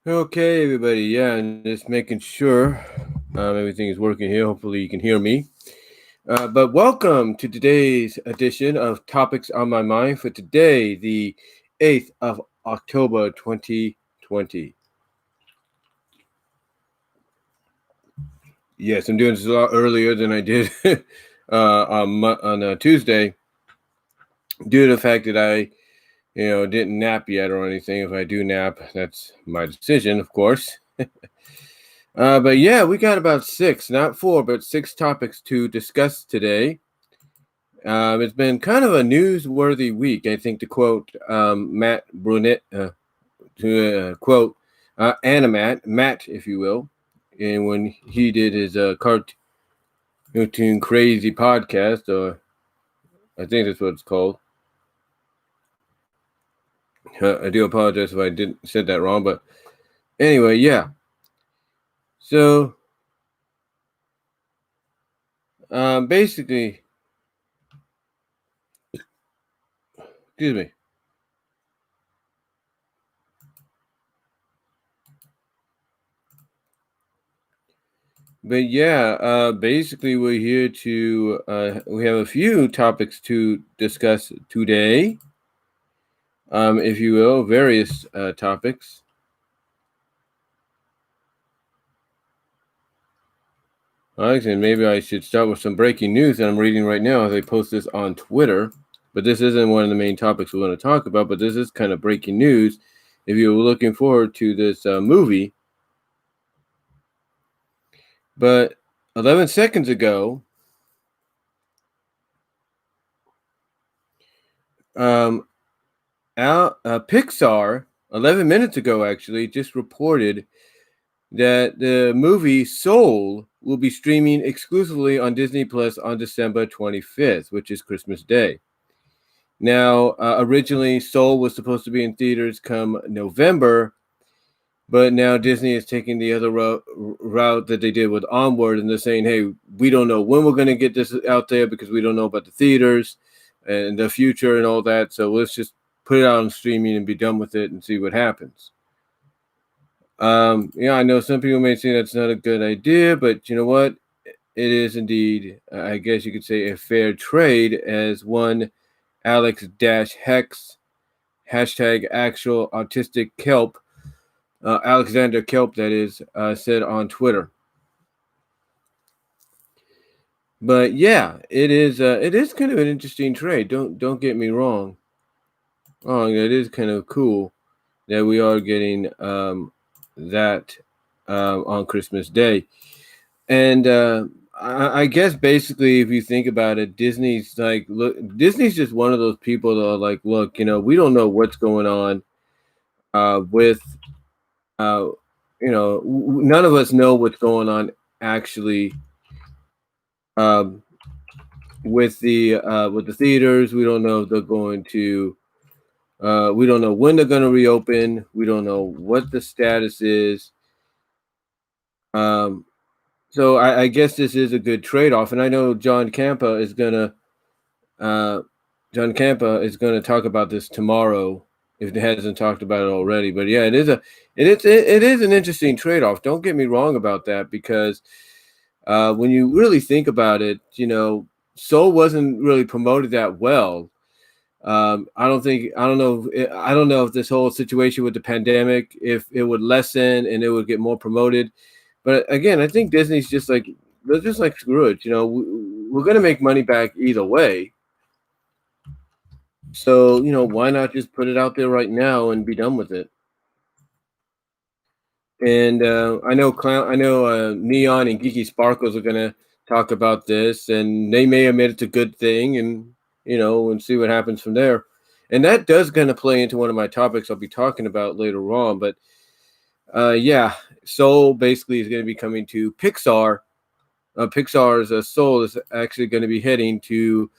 Okay, everybody. Yeah, and just making sure everything is working here. Hopefully, you can hear me. But welcome to today's edition of Topics on My Mind for today, the 8th of October, 2020. Yes, I'm doing this a lot earlier than I did on Tuesday, due to the fact that I didn't nap yet or anything. If I do nap, that's my decision, of course. But yeah, we got about six, not four, but six topics to discuss today. It's been kind of a newsworthy week, I think, to quote Matt Brunet, to quote Animat, Matt, if you will, and when he did his cartoon crazy podcast, or I think that's what it's called. I do apologize if I didn't said that wrong, but anyway, yeah. So basically, excuse me. But yeah, basically we're here to we have a few topics to discuss today, if you will, various topics. Actually, maybe I should start with some breaking news that I'm reading right now as I post this on Twitter. But this isn't one of the main topics we're going to talk about, but this is kind of breaking news. If you're looking forward to this movie, but 11 seconds ago, um, Pixar, 11 minutes ago actually, just reported that the movie Soul will be streaming exclusively on Disney Plus on December 25th, which is Christmas Day. Now, originally Soul was supposed to be in theaters come November, but now Disney is taking the other route that they did with Onward, and they're saying, "Hey, we don't know when we're going to get this out there because we don't know about the theaters and the future and all that. So let's just put it out on streaming and be done with it and see what happens." Yeah, I know some people may say that's not a good idea, but you know what? It is indeed, I guess you could say, a fair trade, as one Alex Hex hashtag actual autistic kelp, Alexander Kelp, that is, said on Twitter. But yeah, it is kind of an interesting trade. Don't get me wrong. Oh, it is kind of cool that we are getting that on Christmas Day. And I guess basically, if you think about it, Disney's just one of those people that are like, look, we don't know what's going on with, uh, none of us know what's going on actually um, with the theaters. We don't know if they're going to. We don't know when they're going to reopen. We don't know what the status is. Um, so I guess this is a good trade-off, and I know Uh, John Campa is going to talk about this tomorrow if it hasn't talked about it already. But yeah, it is an interesting trade-off. Don't get me wrong about that, because when you really think about it, Soul wasn't really promoted that well. I don't know if this whole situation with the pandemic, if it would lessen and it would get more promoted. But again, I think Disney's just like, they're just like, screw it. We're going to make money back either way. So, why not just put it out there right now and be done with it? And I know Neon and Geeky Sparkles are gonna talk about this, and they may admit it's a good thing, and and see what happens from there. And that does kind of play into one of my topics I'll be talking about later on. But yeah, Soul basically is going to be coming to Pixar. Pixar's Soul is actually going to be heading to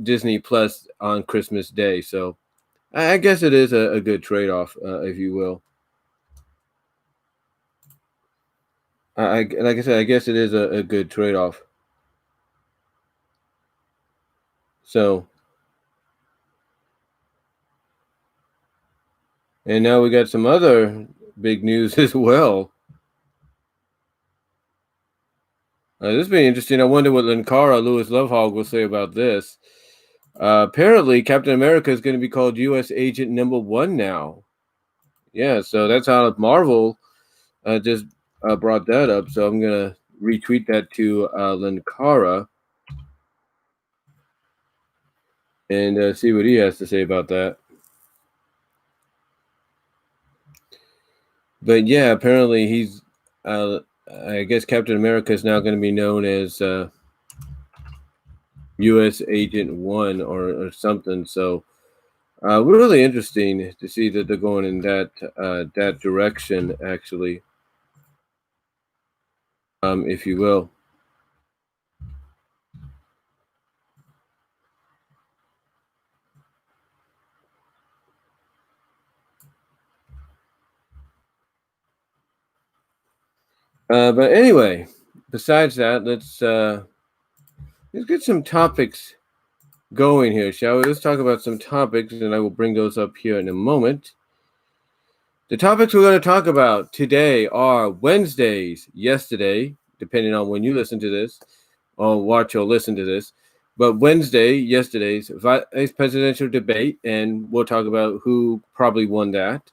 Disney Plus on Christmas Day. So I guess it is a good trade off, if you will. Like I said, I guess it is a good trade off. So, and now we got some other big news as well. This will be interesting. I wonder what Linkara Lewis Lovehog will say about this. Apparently, Captain America is going to be called U.S. Agent Number 1 now. Yeah, so that's how Marvel just brought that up. So I'm going to retweet that to Linkara and see what he has to say about that. But yeah, apparently he's, I guess Captain America is now going to be known as U.S. Agent 1 or something. So really interesting to see that they're going in that direction, actually, if you will. But anyway, besides that, let's get some topics going here, shall we? Let's talk about some topics, and I will bring those up here in a moment. The topics we're going to talk about today are Wednesdays, yesterday, depending on when you listen to this, or watch or listen to this. But Wednesday, yesterday's vice presidential debate, and we'll talk about who probably won that.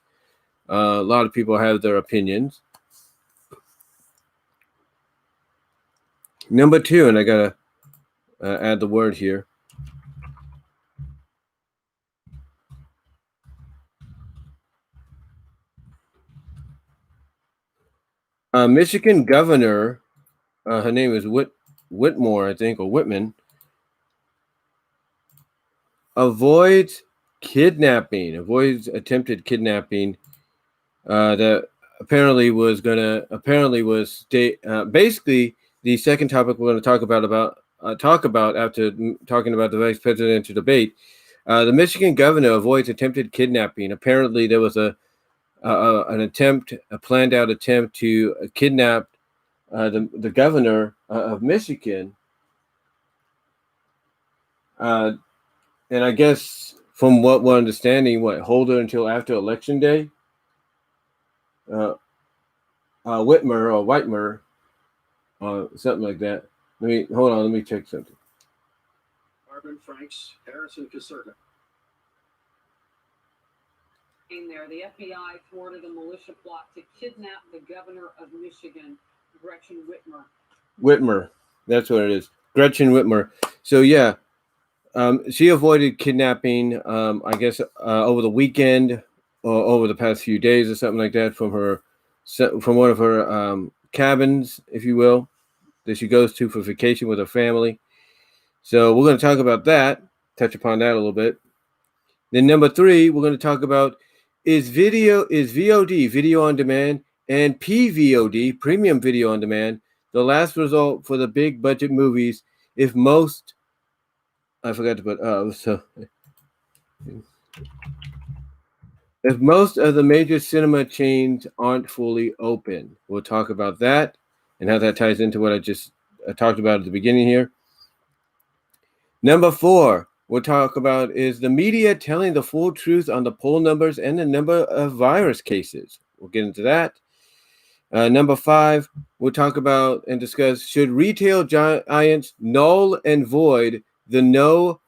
A lot of people have their opinions. Number 2, and I got to add the word here. Michigan governor, her name is Whitmore, I think, or Whitman, avoids attempted kidnapping that apparently was basically the second topic we're going to talk about after talking about the vice presidential debate. The Michigan governor avoids attempted kidnapping. Apparently, there was a planned out attempt to kidnap the governor of Michigan. And I guess from what we're understanding, hold her until after Election Day? Whitmer, something like that. Let me check something. Marvin Franks, Harrison Caserta. In there, the FBI thwarted a militia plot to kidnap the governor of Michigan, Gretchen Whitmer. Whitmer, that's what it is. Gretchen Whitmer. So yeah, she avoided kidnapping. I guess over the weekend or over the past few days or something like that from one of her cabins, if you will, that she goes to for vacation with her family. So we're going to talk about that, touch upon that a little bit. Then number 3, we're going to talk about is VOD, video on demand, and PVOD, premium video on demand, the last result for the big budget movies if most of the major cinema chains aren't fully open. We'll talk about that and how that ties into what I just talked about at the beginning here. Number 4, we'll talk about is the media telling the full truth on the poll numbers and the number of virus cases. We'll get into that. Number 5, we'll talk about and discuss should retail giants null and void the no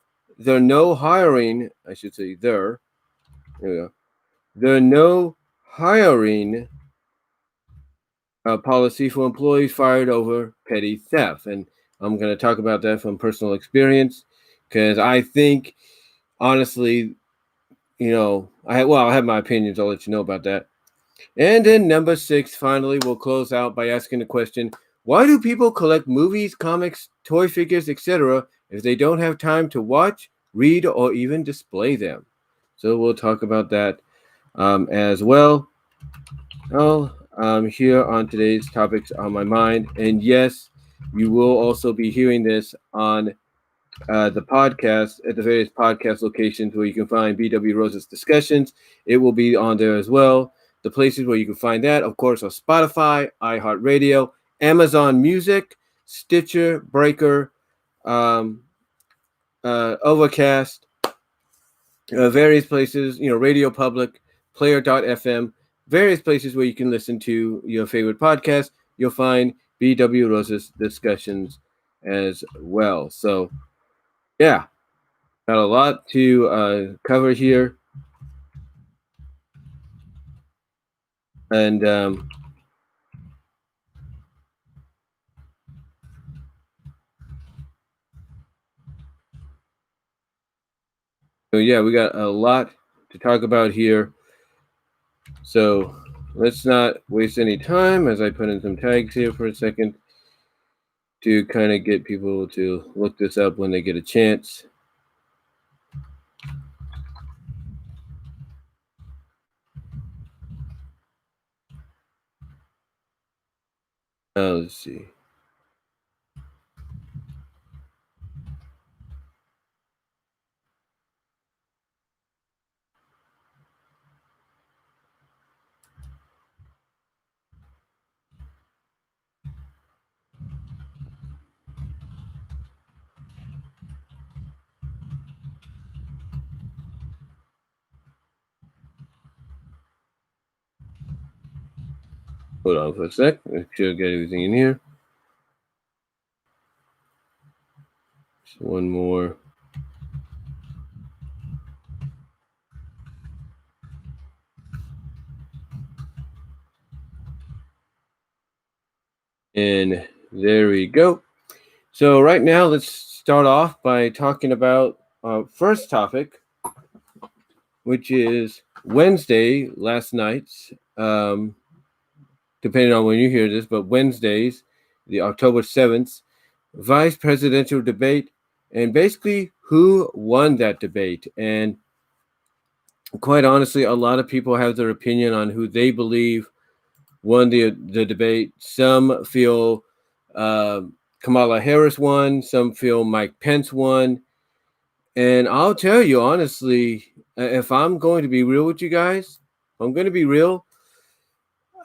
hiring. I should say there we go. The no hiring policy for employees fired over petty theft, and I'm going to talk about that from personal experience because I think, honestly, I have my opinions. I'll let you know about that. And then number 6, finally, we'll close out by asking the question, why do people collect movies, comics, toy figures, etc. if they don't have time to watch, read, or even display them? So we'll talk about that as well. Here on today's Topics on My Mind. And yes, you will also be hearing this on the podcast at the various podcast locations where you can find BW Rose's discussions. It will be on there as well. The places where you can find that, of course, are Spotify, iHeartRadio, Amazon Music, Stitcher, Breaker, Overcast, various places, Radio Public, Player.fm, various places where you can listen to your favorite podcast. You'll find BW Rosa's discussions as well. So, yeah, got a lot to cover here. And so, yeah, we got a lot to talk about here. So, let's not waste any time as I put in some tags here for a second to kind of get people to look this up when they get a chance. Let's see. Hold on for a sec. Make sure I get everything in here. Just one more. And there we go. So right now, let's start off by talking about our first topic, which is Wednesday, last night's, depending on when you hear this, but Wednesdays, the October 7th, vice presidential debate, and basically who won that debate. And quite honestly, a lot of people have their opinion on who they believe won the debate. Some feel Kamala Harris won. Some feel Mike Pence won. And I'll tell you honestly, if I'm going to be real with you guys, I'm going to be real.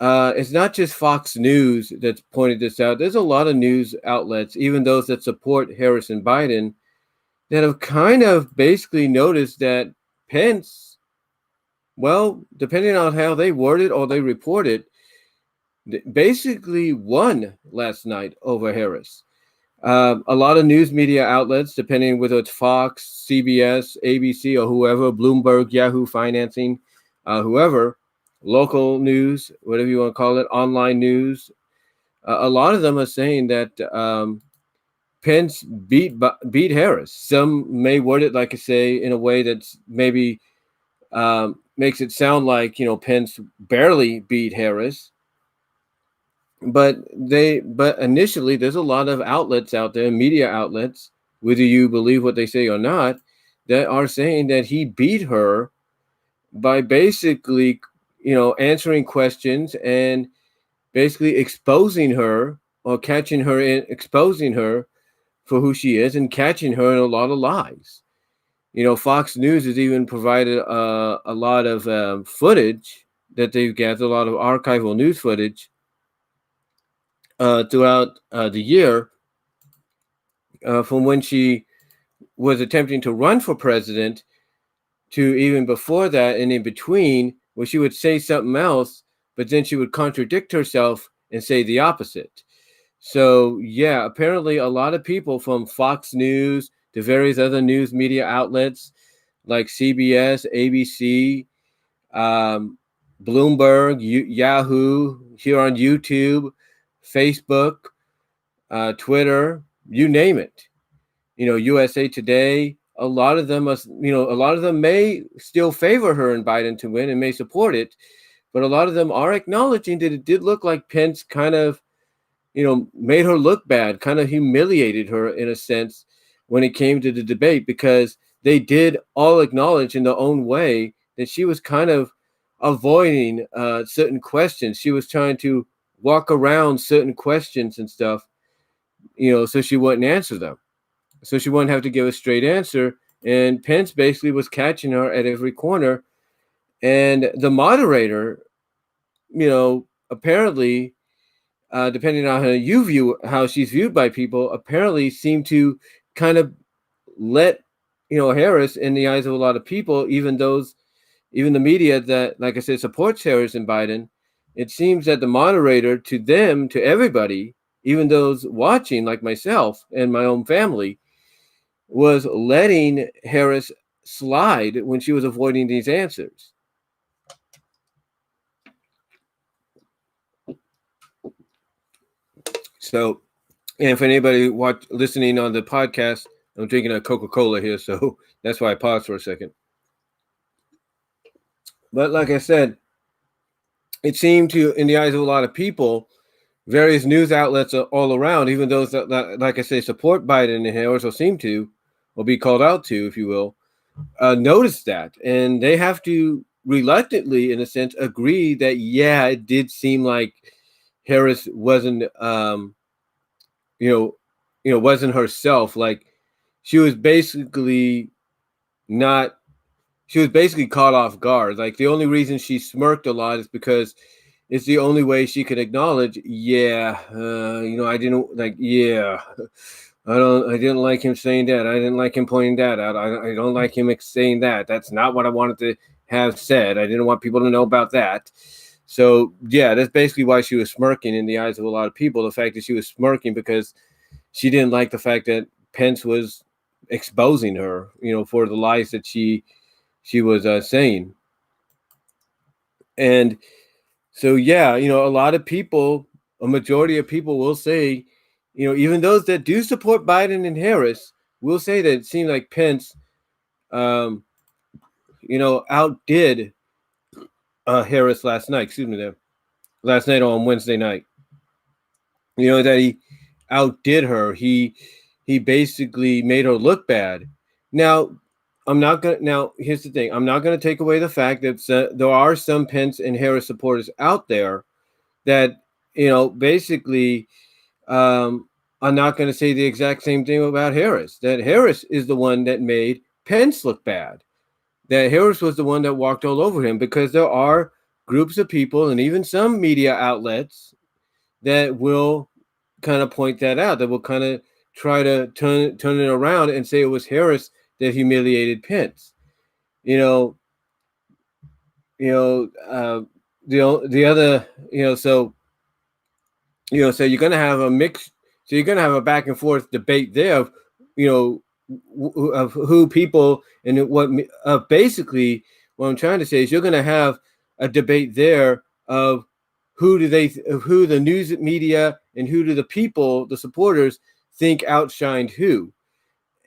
It's not just Fox News that's pointed this out. There's a lot of news outlets, even those that support Harris and Biden, that have kind of basically noticed that Pence, well, depending on how they word it or they report it, basically won last night over Harris. A lot of news media outlets, depending whether it's Fox, CBS, ABC, or whoever, Bloomberg, Yahoo Financing, whoever, local news, whatever you want to call it, online news, a lot of them are saying that Pence beat Harris. Some may word it, like I say, in a way that's maybe makes it sound like, Pence barely beat Harris. But initially there's a lot of outlets out there, media outlets, whether you believe what they say or not, that are saying that he beat her by basically, answering questions and basically exposing her or catching her in exposing her for who she is and catching her in a lot of lies. Fox News has even provided a lot of footage that they've gathered, a lot of archival news footage throughout the year from when she was attempting to run for president to even before that and in between, where she would say something else, but then she would contradict herself and say the opposite. So, yeah, apparently a lot of people from Fox News to various other news media outlets like CBS, ABC, Bloomberg, Yahoo, here on YouTube, Facebook, Twitter, you name it. USA Today, a lot of them may still favor her and Biden to win and may support it, but a lot of them are acknowledging that it did look like Pence kind of, made her look bad, kind of humiliated her in a sense when it came to the debate, because they did all acknowledge in their own way that she was kind of avoiding certain questions. She was trying to walk around certain questions and stuff, so she wouldn't answer them. So she wouldn't have to give a straight answer. And Pence basically was catching her at every corner. And the moderator, apparently, depending on how she's viewed by people, apparently seemed to kind of let, Harris in the eyes of a lot of people, even those even the media that, like I said, supports Harris and Biden, it seems that the moderator to them, to everybody, even those watching, like myself and my own family, was letting Harris slide when she was avoiding these answers. So, and for anybody listening on the podcast, I'm drinking a Coca-Cola here, so that's why I paused for a second. But like I said, it seemed to, in the eyes of a lot of people, various news outlets all around, even those that, like I say, support Biden and Harris, or seem to, or be called out to, if you will, notice that. And they have to reluctantly, in a sense, agree that, yeah, it did seem like Harris wasn't, wasn't herself. Like she was basically not, she was basically caught off guard. Like the only reason she smirked a lot is because it's the only way she could acknowledge, I didn't like, I didn't like him saying that. I didn't like him pointing that out. I don't like him saying that. That's not what I wanted to have said. I didn't want people to know about that. So, yeah, that's basically why she was smirking in the eyes of a lot of people. The fact that she was smirking because she didn't like the fact that Pence was exposing her, for the lies that she was saying. And so, yeah, a lot of people, a majority of people will say, even those that do support Biden and Harris will say that it seemed like Pence, outdid Harris last night. Excuse me, there. Last night on Wednesday night. That he outdid her. He basically made her look bad. Now, here's the thing. I'm not gonna take away the fact that there are some Pence and Harris supporters out there that basically are not going to say the exact same thing about Harris. That Harris is the one that made Pence look bad. That Harris was the one that walked all over him, because there are groups of people and even some media outlets that will kind of point that out, that will kind of try to turn it around and say it was Harris that humiliated Pence. The other, so so you're going to have a mix. So you're going to have a back and forth debate there of, of who people and what. Basically, what I'm trying to say is you're going to have a debate there of who the news media and who do the people, the supporters, think outshined who.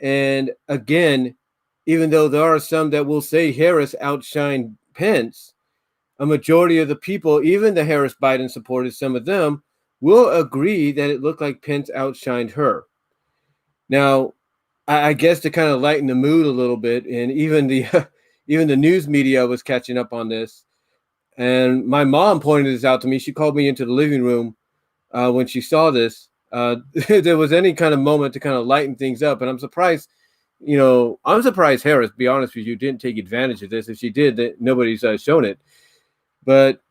And again, even though there are some that will say Harris outshined Pence, a majority of the people, even the Harris Biden supporters, some of them, will agree that it looked like Pence outshined her. Now, I guess to kind of lighten the mood a little bit, and even the even the news media was catching up on this. And my mom pointed this out to me. She called me into the living room when she saw this. There was any kind of moment to kind of lighten things up, and I'm surprised. I'm surprised Harris, to be honest with you, didn't take advantage of this. If she did, that nobody's shown it. But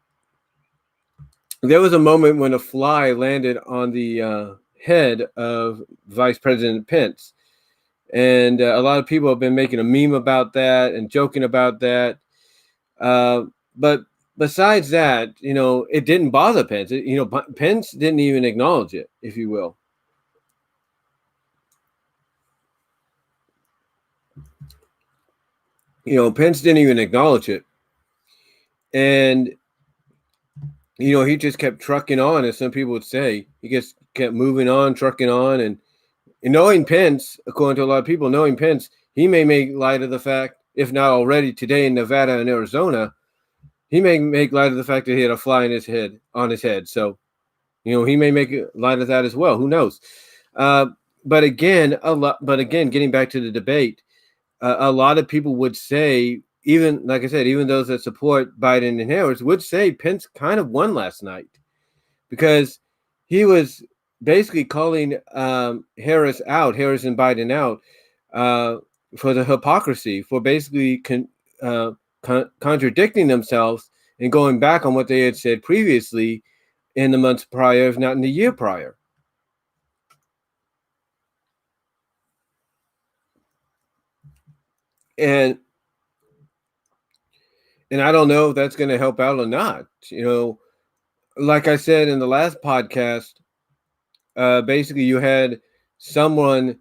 there was a moment when a fly landed on the head of Vice President Pence. And a lot of people have been making a meme about that and joking about that. But besides that, it didn't bother Pence. Pence didn't even acknowledge it, if you will. Pence didn't even acknowledge it. And, he just kept trucking on, as some people would say. He just kept moving on, trucking on. And knowing Pence, according to a lot of people, knowing Pence, he may make light of the fact, if not already today in Nevada and Arizona, he may make light of the fact that he had a fly on his head. So, he may make light of that as well. Who knows? But again, getting back to the debate, a lot of people would say, even like I said, even those that support Biden and Harris would say Pence kind of won last night, because he was basically calling Harris and Biden out for the hypocrisy, for basically contradicting themselves and going back on what they had said previously in the months prior, if not in the year prior. And And I don't know if that's going to help out or not. Like I said in the last podcast, basically you had someone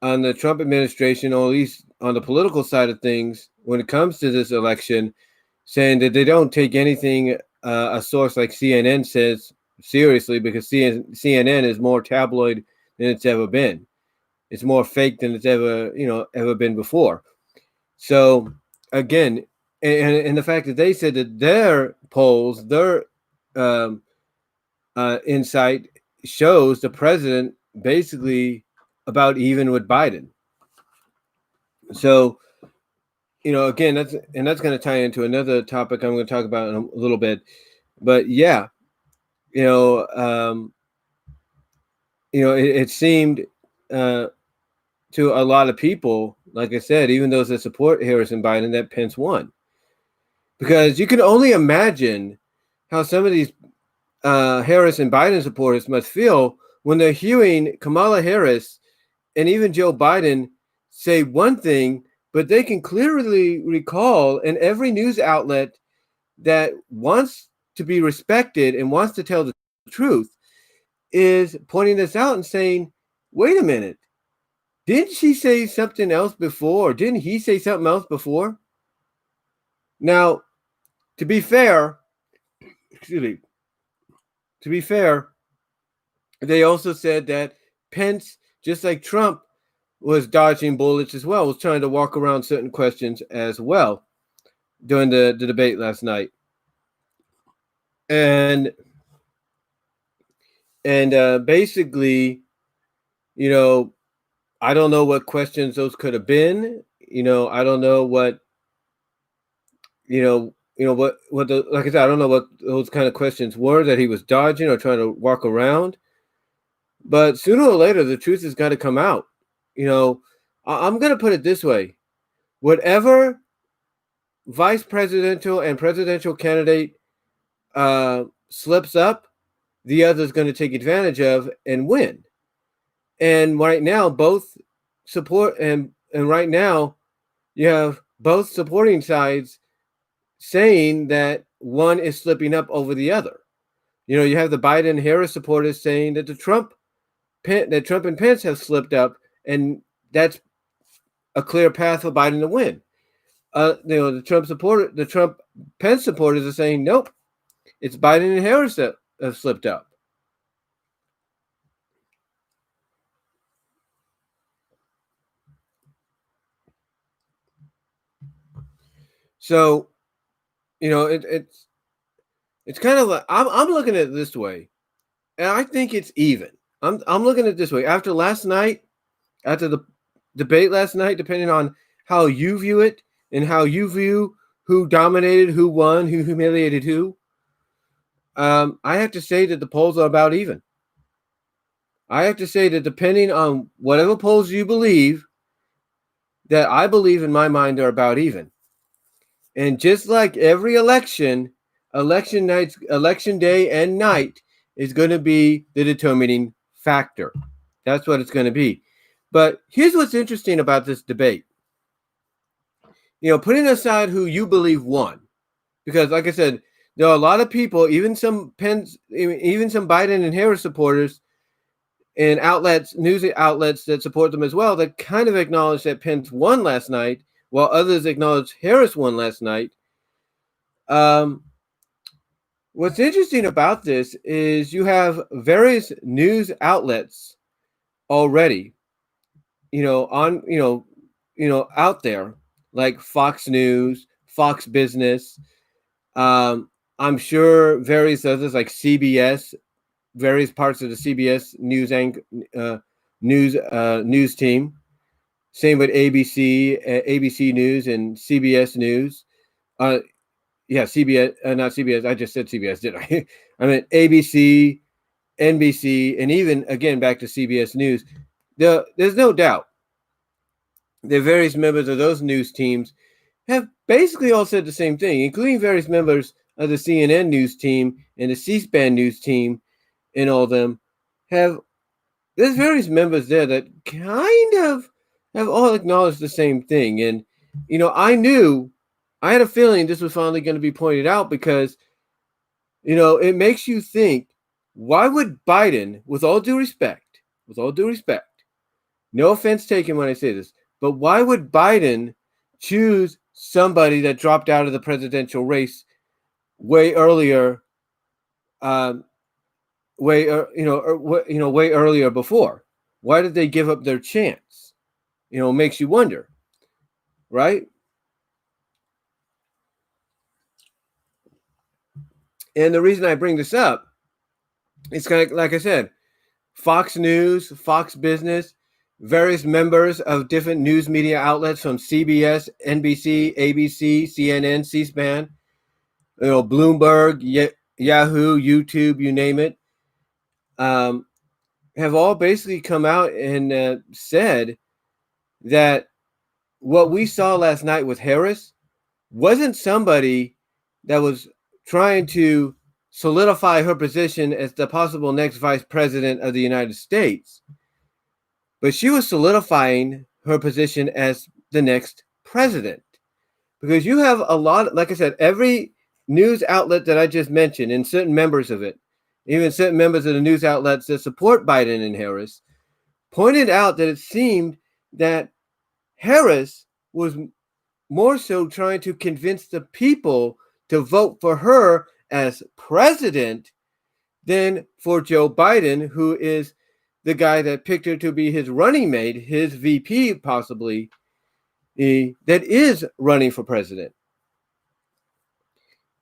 on the Trump administration, or at least on the political side of things, when it comes to this election, saying that they don't take anything a source like CNN says seriously, because CNN is more tabloid than it's ever been. It's more fake than it's ever been before. So again, and the fact that they said that their polls, their insight shows the president basically about even with Biden. So, again, that's going to tie into another topic I'm going to talk about in a little bit. But yeah, it seemed to a lot of people, like I said, even those that support Harris and Biden, that Pence won. Because you can only imagine how some of these Harris and Biden supporters must feel when they're hearing Kamala Harris and even Joe Biden say one thing, but they can clearly recall in every news outlet that wants to be respected and wants to tell the truth is pointing this out and saying, wait a minute, didn't she say something else before? Or didn't he say something else before? Now, to be fair, they also said that Pence, just like Trump, was dodging bullets as well, was trying to walk around certain questions as well during the debate last night. And basically, I don't know what questions those could have been. I don't know what, like I said, I don't know what those kind of questions were that he was dodging or trying to walk around. But sooner or later, the truth has got to come out. I'm going to put it this way. Whatever vice presidential and presidential candidate slips up, the other is going to take advantage of and win. And right now, both support and right now, you have both supporting sides saying that one is slipping up over the other. You have the Biden Harris supporters saying that Trump and Pence have slipped up, and that's a clear path for Biden to win. The Trump Pence supporters are saying, nope, it's Biden and Harris that have slipped up. So, it's kind of like I'm looking at it this way, and I think it's even. I'm looking at it this way. After the debate last night, depending on how you view it and how you view who dominated, who won, who humiliated who, I have to say that the polls are about even. I have to say that depending on whatever polls you believe, that I believe in my mind are about even. And just like every election day and night is going to be the determining factor. That's what it's going to be. But here's what's interesting about this debate. Putting aside who you believe won, because like I said, there are a lot of people, even some Biden and Harris supporters and news outlets that support them as well, that kind of acknowledge that Pence won last night, while others acknowledge Harris won last night. What's interesting about this is you have various news outlets already, out there, like Fox News, Fox Business. I'm sure various others like CBS, various parts of the CBS news team. Same with ABC News and CBS News. CBS, not CBS. I just said CBS, did I? I meant ABC, NBC, and even again back to CBS News. There's no doubt that various members of those news teams have basically all said the same thing, including various members of the CNN news team and the C-SPAN news team, and all of them there's various members there that kind of have all acknowledged the same thing. And I knew I had a feeling this was finally going to be pointed out because, it makes you think, why would Biden, with all due respect, no offense taken when I say this, but why would Biden choose somebody that dropped out of the presidential race way earlier, way earlier before? Why did they give up their chance? Makes you wonder, right? And the reason I bring this up, it's kind of like I said, Fox News, Fox Business, various members of different news media outlets from CBS, NBC, ABC, CNN, C-SPAN, Bloomberg, Yahoo, YouTube, you name it, have all basically come out and said that what we saw last night with Harris wasn't somebody that was trying to solidify her position as the possible next vice president of the United States, but she was solidifying her position as the next president. Because you have a lot, like I said, every news outlet that I just mentioned and certain members of it, even certain members of the news outlets that support Biden and Harris, pointed out that it seemed that Harris was more so trying to convince the people to vote for her as president than for Joe Biden, who is the guy that picked her to be his running mate, his VP possibly, that is running for president.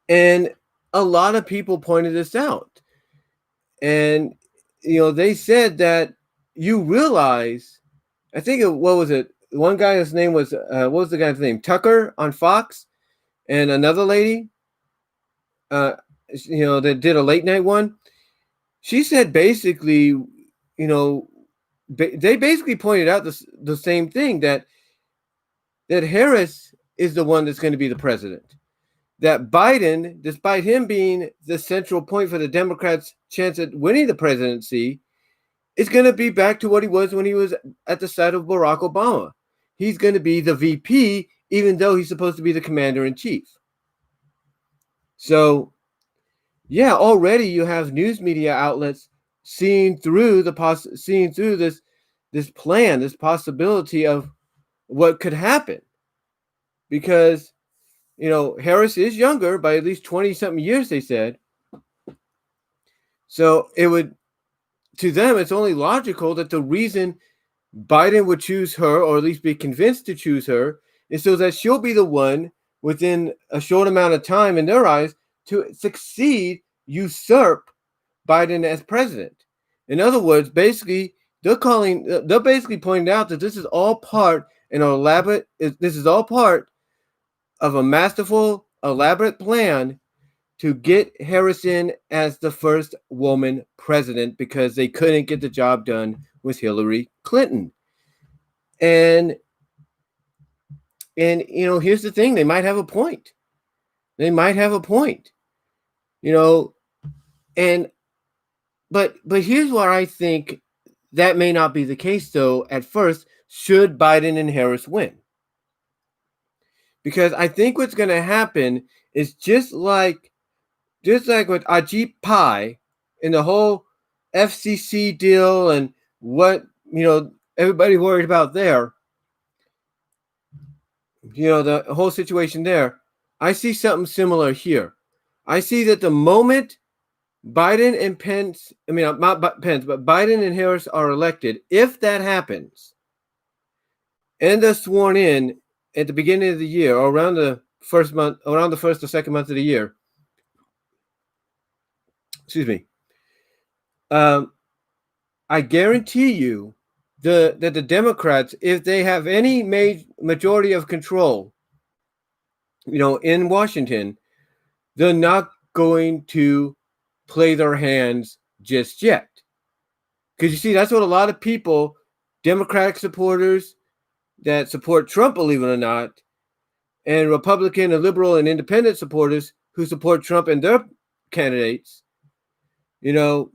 And a lot of people pointed this out. And, they said that you realize, I think, what was it? One guy's name was, what was the guy's name? Tucker on Fox, and another lady, that did a late night one. She said basically, they basically pointed out the same thing, that Harris is the one that's going to be the president. That Biden, despite him being the central point for the Democrats' chance at winning the presidency, is going to be back to what he was when he was at the side of Barack Obama. He's going to be the VP, even though he's supposed to be the commander-in-chief. So, yeah, already you have news media outlets seeing through this plan, this possibility of what could happen, because Harris is younger by at least 20-something years, they said. So to them, it's only logical that the reason Biden would choose her, or at least be convinced to choose her, is so that she'll be the one within a short amount of time, in their eyes, to usurp Biden as president. In other words, basically, they're basically pointing out that this is all part of a masterful, elaborate plan to get Harrison as the first woman president, because they couldn't get the job done with Hillary Clinton. And here's the thing, they might have a point. But here's where I think that may not be the case, though, at first, should Biden and Harris win. Because I think what's going to happen is just like with Ajit Pai and the whole FCC deal and what, everybody worried about there, the whole situation there, I see something similar here. I see that the moment Biden and Biden and Harris are elected, if that happens, and they're sworn in at the beginning of the year, or around the first or second month of the year, excuse me, I guarantee you that the Democrats, if they have any majority of control, in Washington, they're not going to play their hands just yet. Because you see, that's what a lot of people, Democratic supporters that support Trump, believe it or not, and Republican and liberal and independent supporters who support Trump and their candidates, they're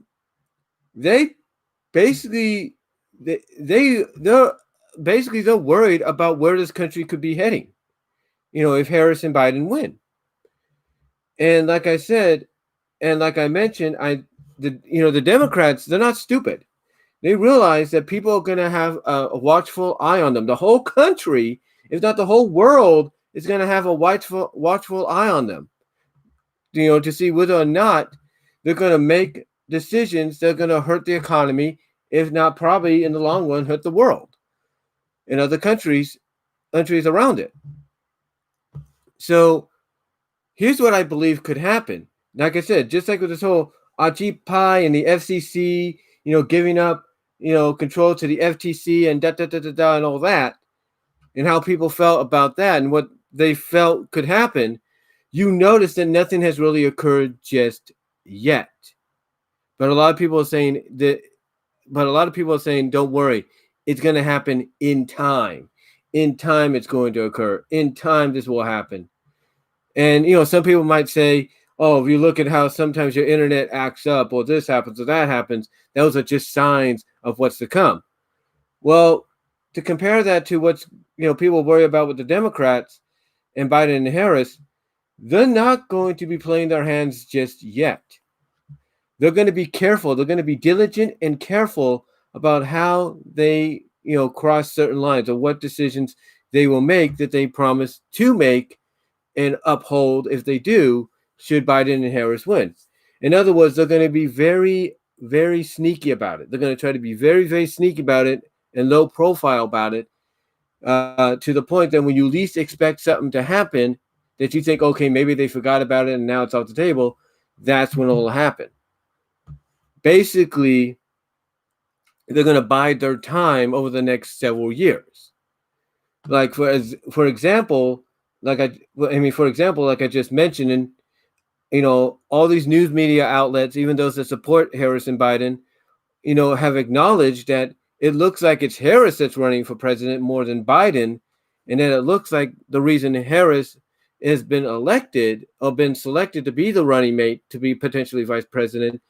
worried about where this country could be heading. if Harris and Biden win. And like I said, and like I mentioned, the Democrats, they're not stupid. They realize that people are going to have a watchful eye on them. The whole country, if not the whole world, is going to have a watchful eye on them. To see whether or not they're going to make decisions that are going to hurt the economy, if not probably in the long run hurt the world and other countries around it. So here's what I believe could happen. Like I said, just like with this whole Ajit Pai and the FCC, giving up, control to the FTC and and all that, and how people felt about that and what they felt could happen, you notice that nothing has really occurred just yet. But a lot of people are saying don't worry, it's going to happen in time. In time, it's going to occur. In time, this will happen. And, some people might say, oh, if you look at how sometimes your internet acts up or this happens or that happens, those are just signs of what's to come. Well, to compare that to what's, people worry about with the Democrats and Biden and Harris, they're not going to be playing their hands just yet. They're going to be careful. They're going to be diligent and careful about how they, cross certain lines or what decisions they will make that they promise to make and uphold if they do, should Biden and Harris win. In other words, they're going to be very, very sneaky about it. They're going to try to be very, very sneaky about it and low profile about it, to the point that when you least expect something to happen, that you think, okay, maybe they forgot about it and now it's off the table, that's when it'll happen. Basically, they're going to bide their time over the next several years. Like for example, like I just mentioned, and all these news media outlets, even those that support Harris and Biden, have acknowledged that it looks like it's Harris that's running for president more than Biden, and that it looks like the reason Harris has been elected or been selected to be the running mate to be potentially vice president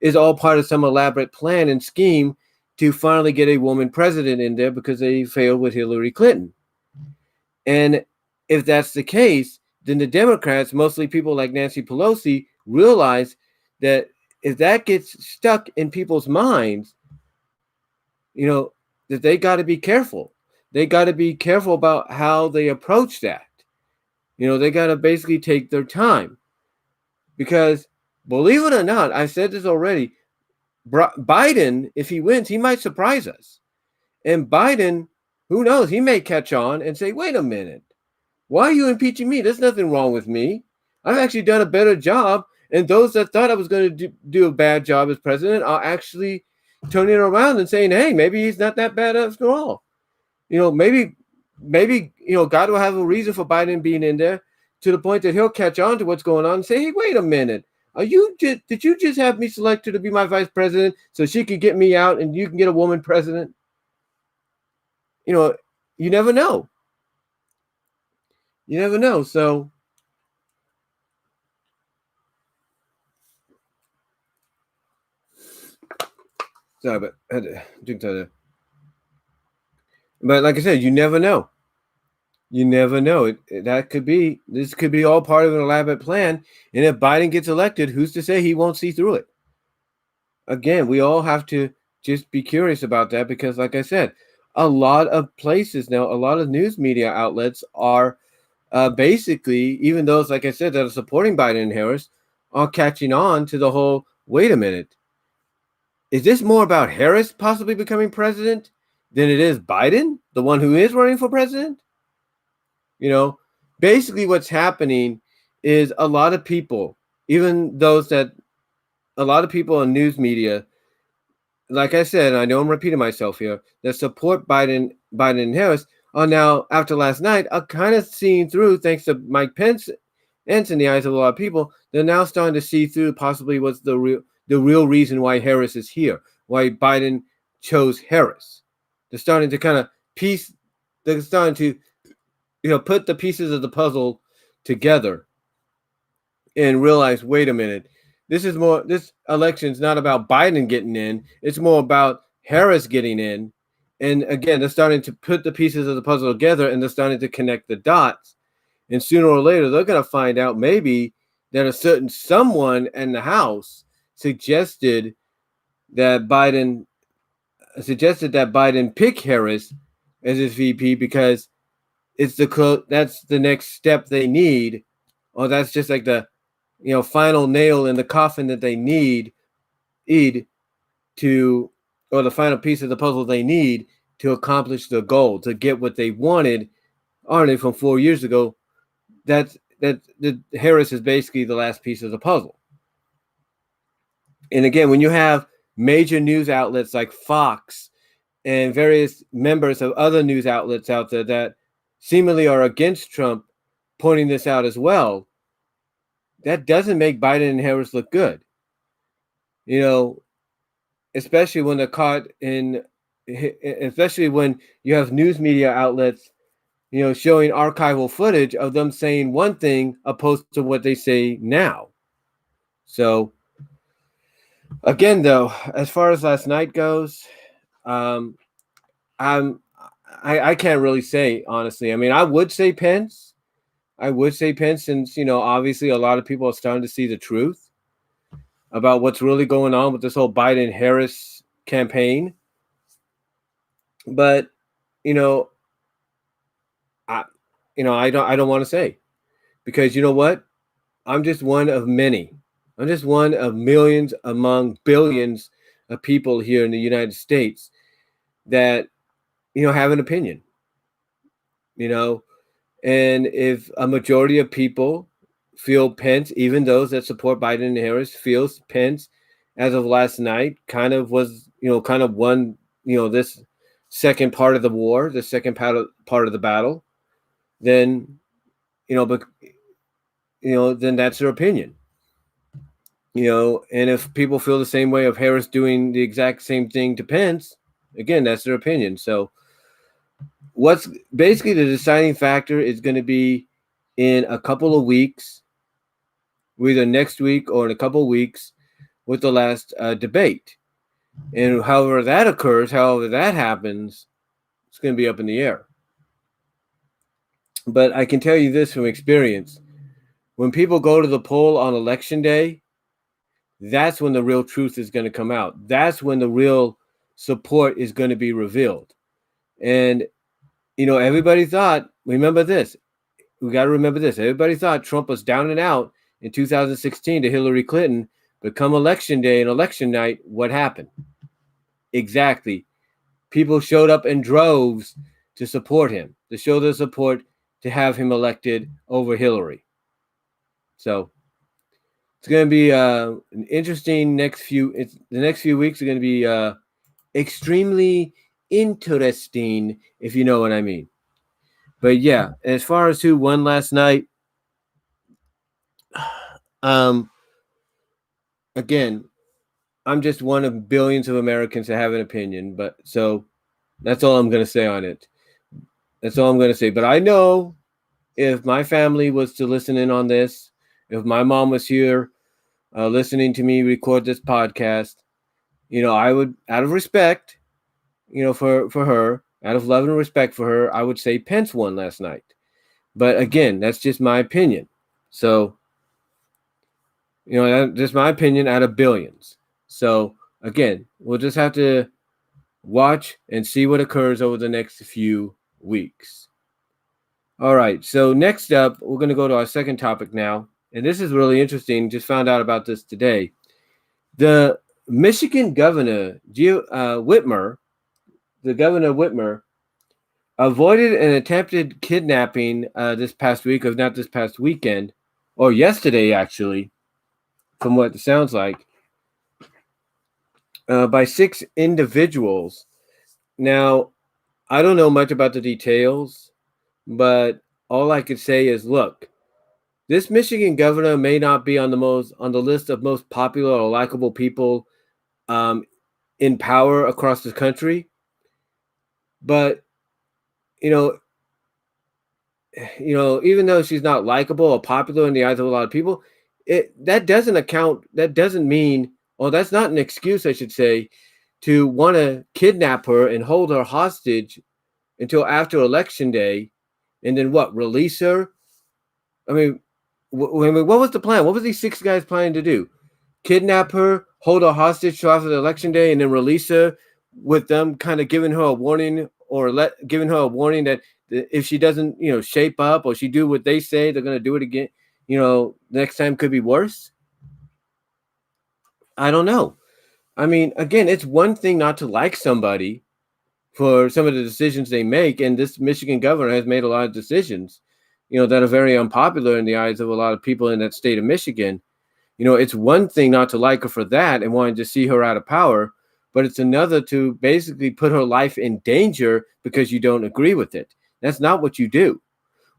is all part of some elaborate plan and scheme to finally get a woman president in there because they failed with Hillary Clinton. And if that's the case, then the Democrats, mostly people like Nancy Pelosi, realize that if that gets stuck in people's minds, that they got to be careful. They got to be careful about how they approach that. They got to basically take their time. Because believe it or not, I've said this already, Biden, if he wins, he might surprise us. And Biden, who knows, he may catch on and say, wait a minute, why are you impeaching me? There's nothing wrong with me. I've actually done a better job. And those that thought I was going to do a bad job as president are actually turning around and saying, hey, maybe he's not that bad after all. Maybe God will have a reason for Biden being in there, to the point that he'll catch on to what's going on and say, hey, wait a minute. Did you just have me selected to be my vice president so she could get me out and you can get a woman president? You never know. You never know. So sorry, but I had to drink that. But like I said, you never know. You never know. This could be all part of an elaborate plan. And if Biden gets elected, who's to say he won't see through it? Again, we all have to just be curious about that because, like I said, a lot of places now, a lot of news media outlets are basically, even those, like I said, that are supporting Biden and Harris, are catching on to the whole, wait a minute, is this more about Harris possibly becoming president than it is Biden, the one who is running for president? Basically what's happening is a lot of people, even a lot of people in news media, like I said, and I know I'm repeating myself here, that support Biden and Harris are now, after last night, are kind of seeing through, thanks to Mike Pence and in the eyes of a lot of people, they're now starting to see through possibly what's the real reason why Harris is here, why Biden chose Harris. They're starting to kind of put the pieces of the puzzle together and realize, wait a minute, this election's not about Biden getting in, it's more about Harris getting in. And again, they're starting to put the pieces of the puzzle together and they're starting to connect the dots. And sooner or later, they're going to find out maybe that a certain someone in the House suggested that Biden pick Harris as his VP because it's that's the next step they need, or that's just like the final nail in the coffin that they need to, or the final piece of the puzzle they need to accomplish the goal, to get what they wanted, from 4 years ago. That Harris is basically the last piece of the puzzle. And again, when you have major news outlets like Fox and various members of other news outlets out there that seemingly are against Trump pointing this out as well, that doesn't make Biden and Harris look good. Especially when they're caught especially when you have news media outlets, showing archival footage of them saying one thing opposed to what they say now. So again, though, as far as last night goes, I can't really say, honestly. I mean, I would say Pence, since, obviously a lot of people are starting to see the truth about what's really going on with this whole Biden-Harris campaign. But, I don't want to say, because you know what? I'm just one of many. I'm just one of millions among billions of people here in the United States that, have an opinion, and if a majority of people feel Pence, even those that support Biden and Harris, feels Pence as of last night kind of was, kind of won, this second part of the war, the second part of the battle, then, then that's their opinion. And if people feel the same way of Harris doing the exact same thing to Pence, again, that's their opinion. So what's basically the deciding factor is going to be in a couple of weeks, either next week or in a couple of weeks, with the last debate. And however that occurs, however that happens, it's going to be up in the air. But I can tell you this from experience. When people go to the poll on election day, that's when the real truth is going to come out. That's when the real support is going to be revealed. And, everybody thought, remember this, we got to remember this. Everybody thought Trump was down and out in 2016 to Hillary Clinton, but come election day and election night, what happened? Exactly. People showed up in droves to support him, to show their support to have him elected over Hillary. So it's going to be an interesting next few. The next few weeks are going to be extremely interesting, if you know what I mean. But yeah, as far as who won last night, again, I'm just one of billions of Americans that have an opinion. But so that's all I'm going to say on it. That's all I'm going to say. But I know if my family was to listen in on this, if my mom was here listening to me record this podcast, I would, out of respect, for her, out of love and respect for her, I would say Pence won last night. But again, that's just my opinion. So, that's just my opinion out of billions. So again, we'll just have to watch and see what occurs over the next few weeks. All right. So next up, we're going to go to our second topic now. And this is really interesting. Just found out about this today. The Michigan governor, Whitmer, avoided an attempted kidnapping this past week, or not this past weekend, or yesterday, actually, from what it sounds like, by 6 individuals. Now, I don't know much about the details, but all I could say is, look, this Michigan governor may not be on the list of most popular or likable people in power across the country, but even though she's not likable or popular in the eyes of a lot of people, that doesn't mean, or that's not an excuse, I should say, to want to kidnap her and hold her hostage until after election day, and then release her I mean, what was the plan? What was these 6 guys planning to do? Kidnap her, hold her hostage till after the election day, and then release her with them kind of giving her a warning or giving her a warning that if she doesn't, shape up or she do what they say, they're going to do it again. Next time could be worse. I don't know. I mean, again, it's one thing not to like somebody for some of the decisions they make, and this Michigan governor has made a lot of decisions, that are very unpopular in the eyes of a lot of people in that state of Michigan. It's one thing not to like her for that and wanting to see her out of power, but it's another to basically put her life in danger because you don't agree with it. That's not what you do.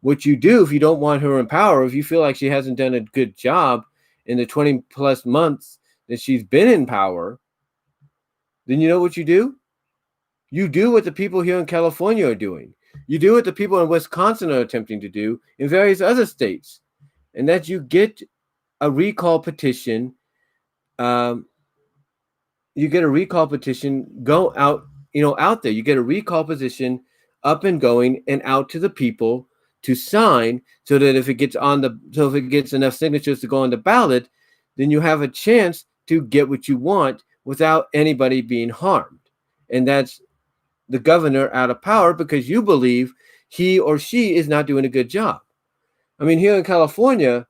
What you do if you don't want her in power, if you feel like she hasn't done a good job in the 20 plus months that she's been in power, then you know what you do? You do what the people here in California are doing. You do what the people in Wisconsin are attempting to do in various other states, and that you get a recall petition. You get a recall petition go out, out there. You get a recall petition up and going and out to the people to sign, so that if it gets enough signatures to go on the ballot, then you have a chance to get what you want without anybody being harmed. And that's the governor out of power because you believe he or she is not doing a good job. I mean, here in California,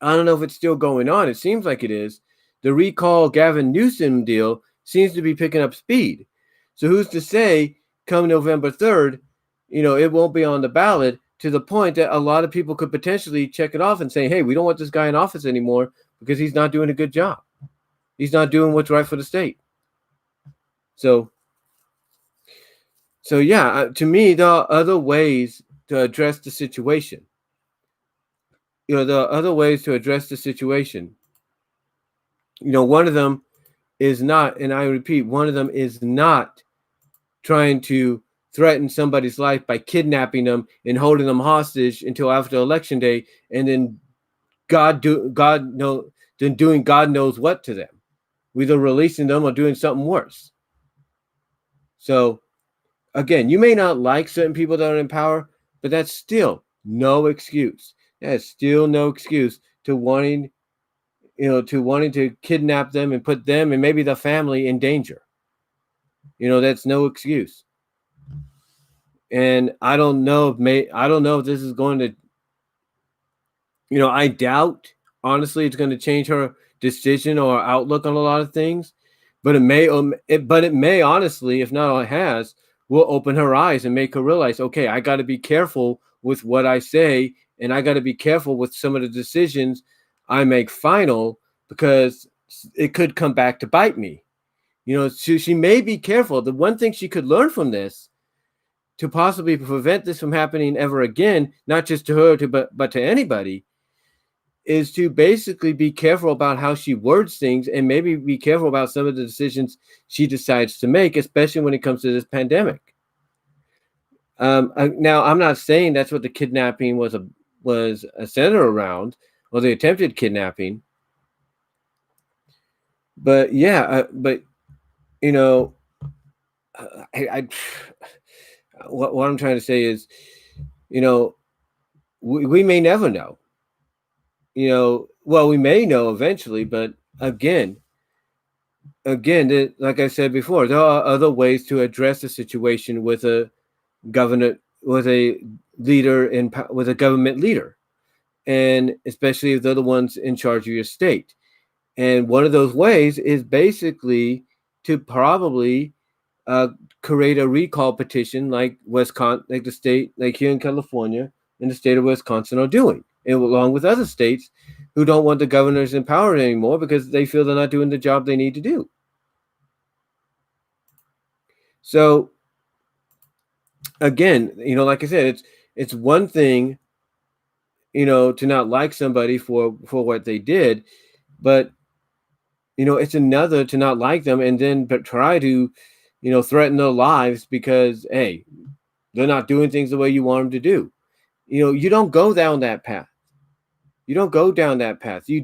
I don't know if it's still going on. It seems like it is. The recall Gavin Newsom deal seems to be picking up speed. So who's to say come November 3rd, it won't be on the ballot, to the point that a lot of people could potentially check it off and say, hey, we don't want this guy in office anymore because he's not doing a good job. He's not doing what's right for the state. So yeah, to me, there are other ways to address the situation. There are other ways to address the situation. One of them is not, and I repeat, one of them is not trying to threaten somebody's life by kidnapping them and holding them hostage until after election day, and then doing God knows what to them, either releasing them or doing something worse. So, again, you may not like certain people that are in power, but that's still no excuse. That's still no excuse to wanting to kidnap them and put them and maybe the family in danger. That's no excuse. And I don't know if this is going to, I doubt, honestly, it's going to change her decision or outlook on a lot of things, but it may honestly, if not it has, will open her eyes and make her realize, okay, I got to be careful with what I say, and I got to be careful with some of the decisions I make final, because it could come back to bite me. She may be careful. The one thing she could learn from this to possibly prevent this from happening ever again, not just to her, but to anybody, is to basically be careful about how she words things, and maybe be careful about some of the decisions she decides to make, especially when it comes to this pandemic. Now, I'm not saying that's what the kidnapping was a center around, or the attempted kidnapping. But yeah, what I'm trying to say is, we may never know. Well, we may know eventually, but again, like I said before, there are other ways to address the situation with a governor, with a leader with a government leader, and especially if they're the ones in charge of your state. And one of those ways is basically to probably create a recall petition, like Wisconsin, like the state, like here in California and the state of Wisconsin are doing, and along with other states who don't want the governors in power anymore because they feel they're not doing the job they need to do. So again, like I said, it's one thing, to not like somebody for what they did, but it's another to not like them and then try to, threaten their lives because, hey, they're not doing things the way you want them to do. You don't go down that path. You don't go down that path. You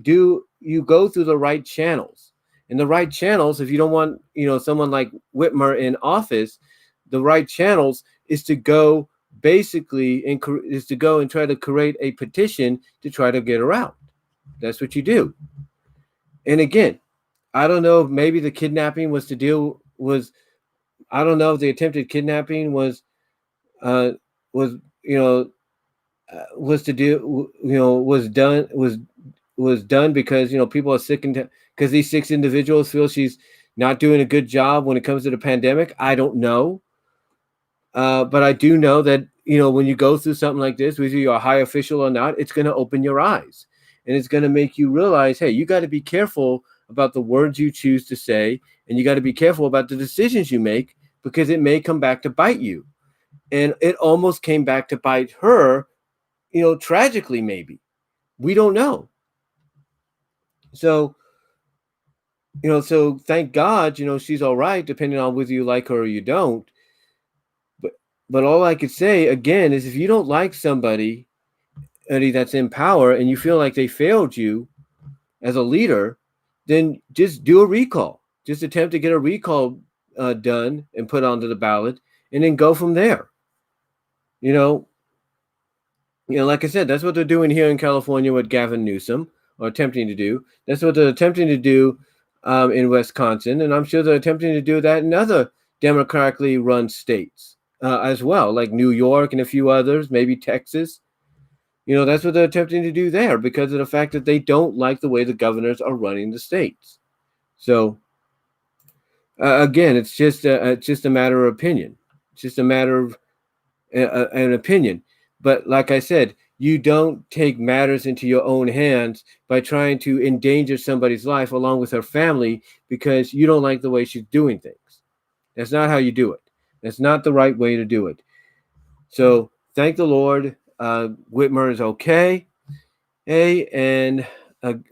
go through the right channels. And the right channels, if you don't want, someone like Whitmer in office, the right channels is to go basically is to go and try to create a petition to try to get her out. That's what you do. And again, I don't know if maybe the kidnapping was I don't know if the attempted kidnapping uh was you know was to do was done because people are sick and because these 6 individuals feel she's not doing a good job when it comes to the pandemic. I don't know. But I do know that when you go through something like this, whether you're a high official or not, it's going to open your eyes, and it's going to make you realize, hey, you got to be careful about the words you choose to say, and you got to be careful about the decisions you make because it may come back to bite you. And it almost came back to bite her, tragically, maybe. We don't know. So, so thank God, she's all right, depending on whether you like her or you don't. But all I could say again is if you don't like somebody that's in power and you feel like they failed you as a leader, then just do a recall. Just attempt to get a recall done and put onto the ballot, and then go from there. You know, like I said, that's what they're doing here in California with Gavin Newsom, or attempting to do. That's what they're attempting to do in Wisconsin, and I'm sure they're attempting to do that in other democratically run states as well, like New York and a few others, maybe Texas. That's what they're attempting to do there because of the fact that they don't like the way the governors are running the states. So, again, it's just a matter of opinion. It's just a matter of an opinion. But like I said, you don't take matters into your own hands by trying to endanger somebody's life along with her family because you don't like the way she's doing things. That's not how you do it. That's not the right way to do it. So thank the Lord. Whitmer is okay. Hey, and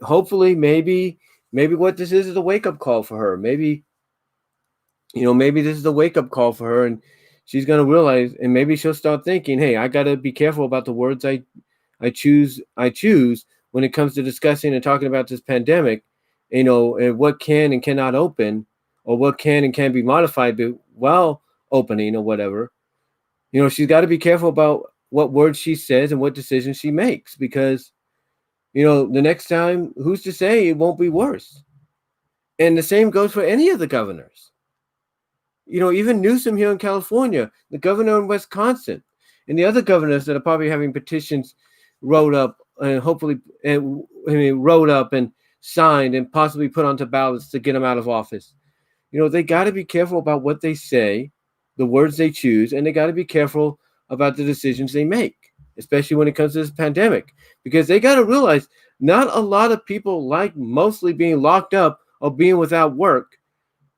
hopefully maybe what this is a wake-up call for her. Maybe maybe this is a wake-up call for her, and she's going to realize, and maybe she'll start thinking, hey, I got to be careful about the words I choose when it comes to discussing and talking about this pandemic, and what can and cannot open, or what can and can be modified while opening or whatever. She's got to be careful about what words she says and what decisions she makes, because the next time, who's to say it won't be worse? And the same goes for any of the governors. Even Newsom here in California, the governor in Wisconsin, and the other governors that are probably having petitions wrote up and hopefully wrote up and signed and possibly put onto ballots to get them out of office. They got to be careful about what they say, the words they choose, and they got to be careful about the decisions they make, especially when it comes to this pandemic, because they got to realize not a lot of people like mostly being locked up or being without work.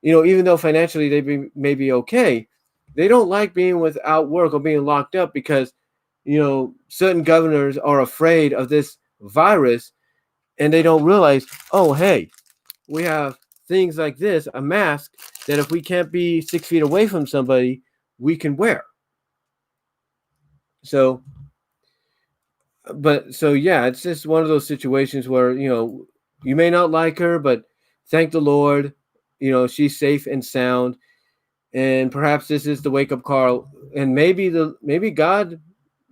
Even though financially they may be okay, they don't like being without work or being locked up because, certain governors are afraid of this virus, and they don't realize, oh, hey, we have things like this, a mask that if we can't be 6 feet away from somebody, we can wear. So, yeah, it's just one of those situations where, you may not like her, but thank the Lord, she's safe and sound. And perhaps this is the wake-up call, and maybe God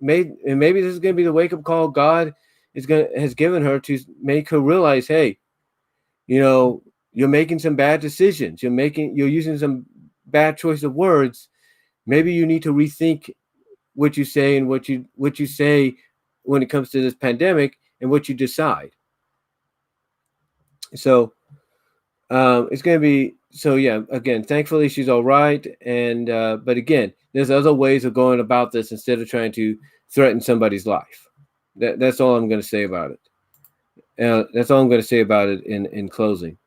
maybe this is going to be the wake-up call God has given her to make her realize, hey, you're making some bad decisions, you're using some bad choice of words. Maybe you need to rethink what you say and what you say when it comes to this pandemic and what you decide. So it's going to be, so yeah, again, thankfully she's all right. And, but again, there's other ways of going about this instead of trying to threaten somebody's life. That's all I'm going to say about it. That's all I'm going to say about it in closing.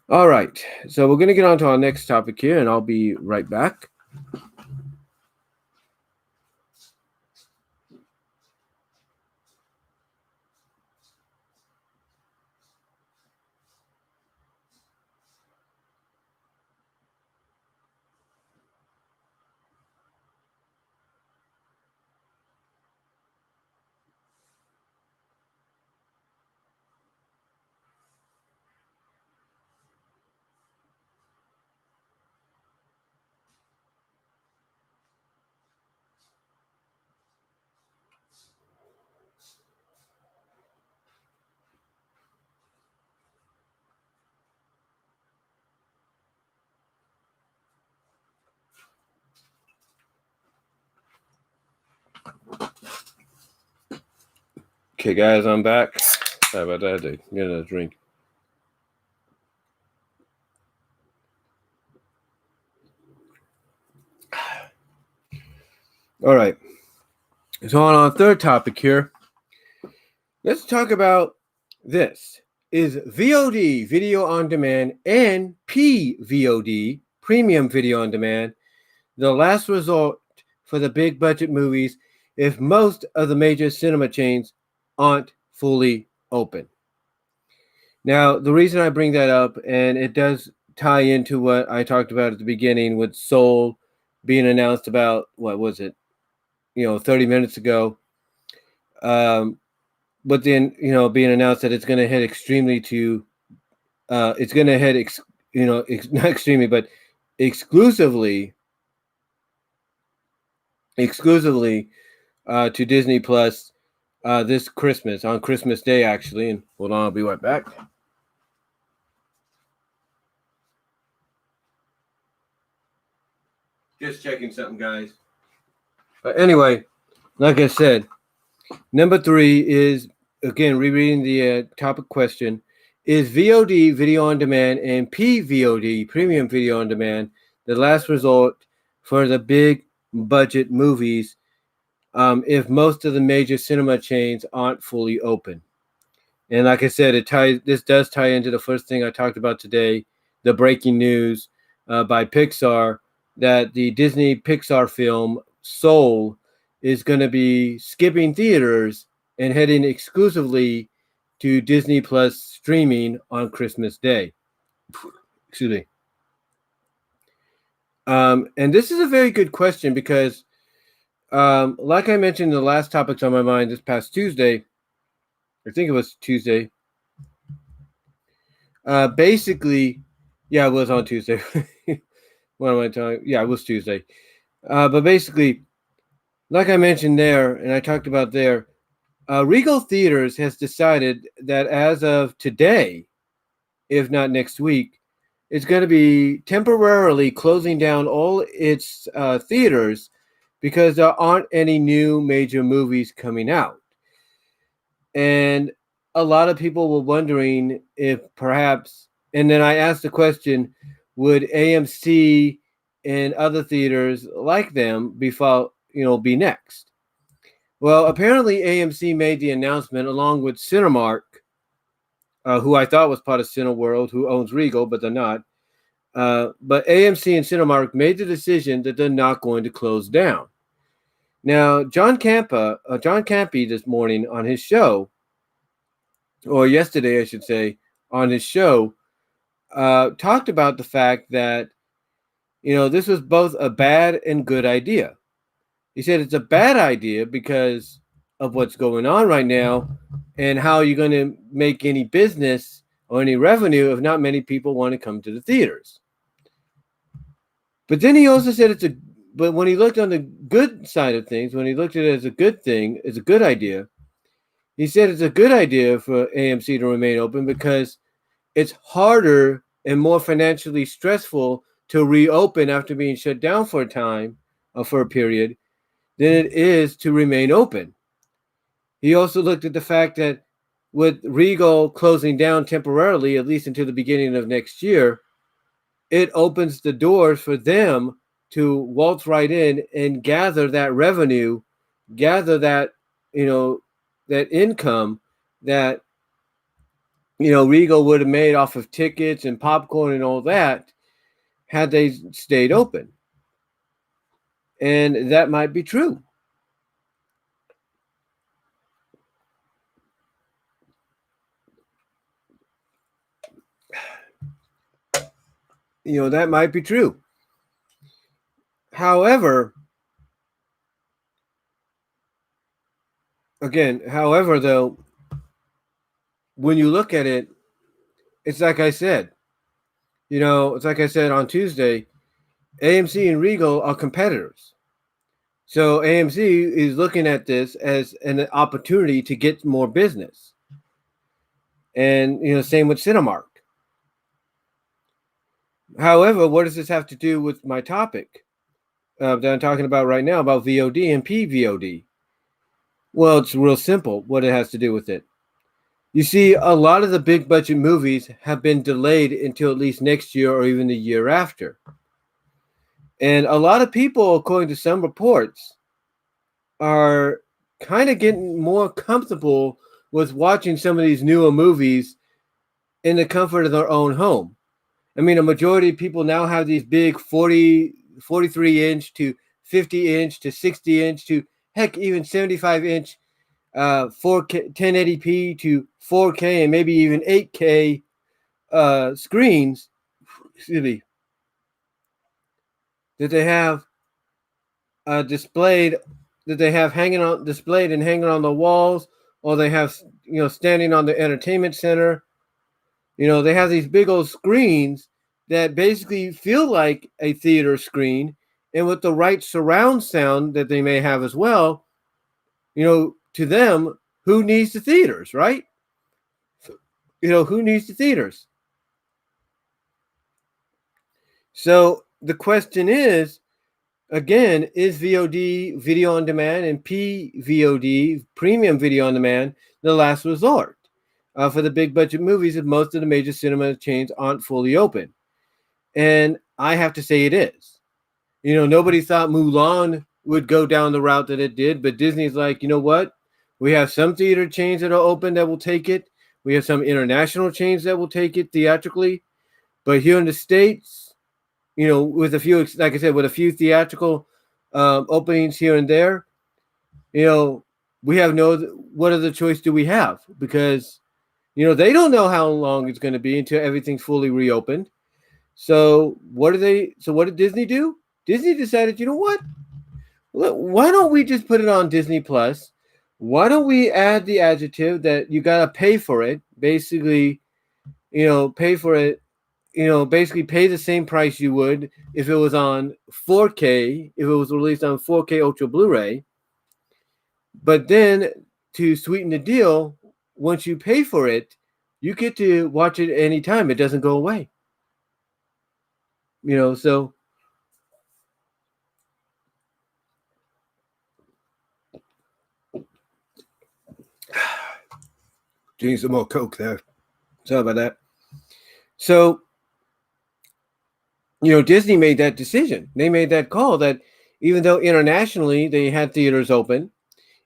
All right. So we're going to get on to our next topic here, and I'll be right back. Okay, guys, I'm back. Sorry about that. I had to get another drink. All right. So on our third topic here, let's talk about this. Is VOD, video on demand, and PVOD, premium video on demand, the last resort for the big budget movies if most of the major cinema chains aren't fully open? Now, the reason I bring that up, and it does tie into what I talked about at the beginning with Soul being announced about, what was it, 30 minutes ago. But then, being announced that it's going to head extremely to, it's going to head, not extremely, but exclusively to Disney Plus this Christmas, on Christmas Day, actually. And hold on, I'll be right back. Just checking something, guys. But anyway, like I said, number 3 is, again, rereading the topic question, is VOD, video on demand, and PVOD, premium video on demand, the last resort for the big budget movies if most of the major cinema chains aren't fully open? And like I said, this does tie into the first thing I talked about today, the breaking news by Pixar, that the Disney Pixar film Soul is going to be skipping theaters and heading exclusively to Disney Plus streaming on Christmas Day. Excuse me. And this is a very good question because, like I mentioned, the last topics on my mind this past Tuesday, I think it was Tuesday. Basically, yeah, it was on Tuesday. What am I telling? Yeah, it was Tuesday. But basically, like I mentioned there, and I talked about there, Regal Theaters has decided that as of today, if not next week, it's going to be temporarily closing down all its theaters because there aren't any new major movies coming out. And a lot of people were wondering if perhaps, and then I asked the question, would AMC and other theaters like them be next? Well, apparently AMC made the announcement along with Cinemark, who I thought was part of Cineworld, who owns Regal, but they're not. But AMC and Cinemark made the decision that they're not going to close down. Now, John Campy this morning on his show, or yesterday, I should say, on his show, talked about the fact that, this was both a bad and good idea. He said it's a bad idea because of what's going on right now and how you're going to make any business or any revenue if not many people want to come to the theaters. But then he also said but when he looked on the good side of things, when he looked at it as a good thing, it's a good idea, he said it's a good idea for AMC to remain open because it's harder and more financially stressful to reopen after being shut down for a time or for a period than it is to remain open. He also looked at the fact that with Regal closing down temporarily, at least until the beginning of next year, it opens the doors for them to waltz right in and gather that revenue, gather that, that income that, Regal would have made off of tickets and popcorn and all that had they stayed open. And that might be true. That might be true. However, though, when you look at it, it's like I said, on Tuesday, AMC and Regal are competitors. So AMC is looking at this as an opportunity to get more business. And, same with Cinemark. However, what does this have to do with my topic that I'm talking about right now about VOD and PVOD? Well, it's real simple what it has to do with it. You see, a lot of the big budget movies have been delayed until at least next year or even the year after. And a lot of people, according to some reports, are kind of getting more comfortable with watching some of these newer movies in the comfort of their own home. I mean, a majority of people now have these big 43-inch to 50-inch to 60-inch to heck, even 75-inch 4K, 1080p to 4K and maybe even 8K screens, excuse me, that they have displayed, that they have displayed and hanging on the walls, or they have standing on the entertainment center. They have these big old screens that basically feel like a theater screen, and with the right surround sound that they may have as well. To them, who needs the theaters, right? Who needs the theaters? So the question is, again, is VOD, video on demand, and PVOD, premium video on demand, the last resort for the big budget movies if most of the major cinema chains aren't fully open? And I have to say it is. Nobody thought Mulan would go down the route that it did, but Disney's like, you know what? We have some theater chains that are open that will take it. We have some international chains that will take it theatrically. But here in the States, with a few, like I said, with a few theatrical openings here and there, we have what other choice do we have? Because, they don't know how long it's going to be until everything's fully reopened. So what did Disney do? Disney decided, you know what? Why don't we just put it on Disney Plus? Why don't we add the adjective that you got to pay for it? Basically, pay for it. Basically pay the same price you would if it was on 4K, if it was released on 4K Ultra Blu-ray. But then to sweeten the deal, once you pay for it, you get to watch it anytime. It doesn't go away. So drink some more Coke there. Sorry about that. So, Disney made that decision. They made that call that even though internationally they had theaters open,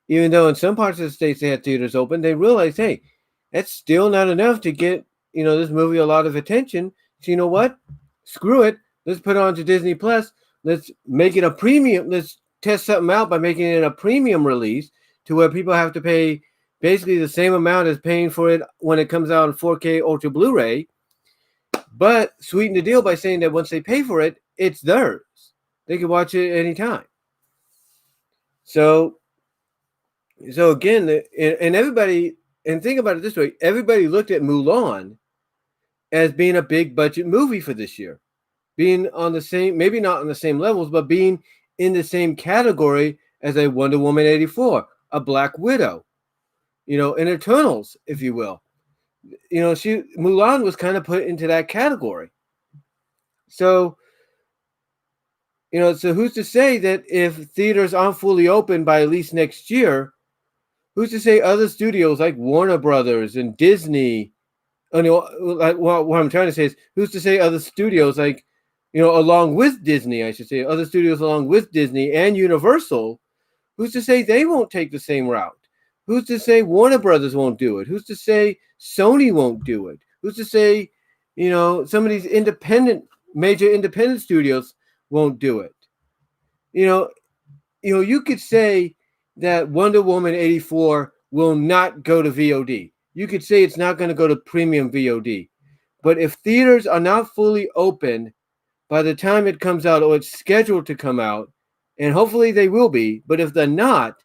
even though in some parts of the States they had theaters open, they realized, hey, that's still not enough to get, this movie a lot of attention. So you know what? Screw it. Let's put it on to Disney Plus. Let's make it a premium. Let's test something out by making it a premium release to where people have to pay basically the same amount as paying for it when it comes out in 4K Ultra Blu-ray, but sweeten the deal by saying that once they pay for it, it's theirs. They can watch it anytime. So again, and everybody, and think about it this way, everybody looked at Mulan as being a big budget movie for this year, being on the same, maybe not on the same levels, but being in the same category as a Wonder Woman 84, a Black Widow, an Eternals, if you will. Mulan was kind of put into that category. So, so who's to say that if theaters aren't fully open by at least next year, who's to say other studios like Warner Brothers and Disney, like what I'm trying to say is, who's to say other studios like, along with Disney, I should say, other studios along with Disney and Universal, who's to say they won't take the same route? Who's to say Warner Brothers won't do it? Who's to say Sony won't do it? Who's to say, some of these major independent studios won't do it? You could say that Wonder Woman 84 will not go to VOD. You could say it's not going to go to premium VOD. But if theaters are not fully open by the time it comes out, or it's scheduled to come out, and hopefully they will be, but if they're not,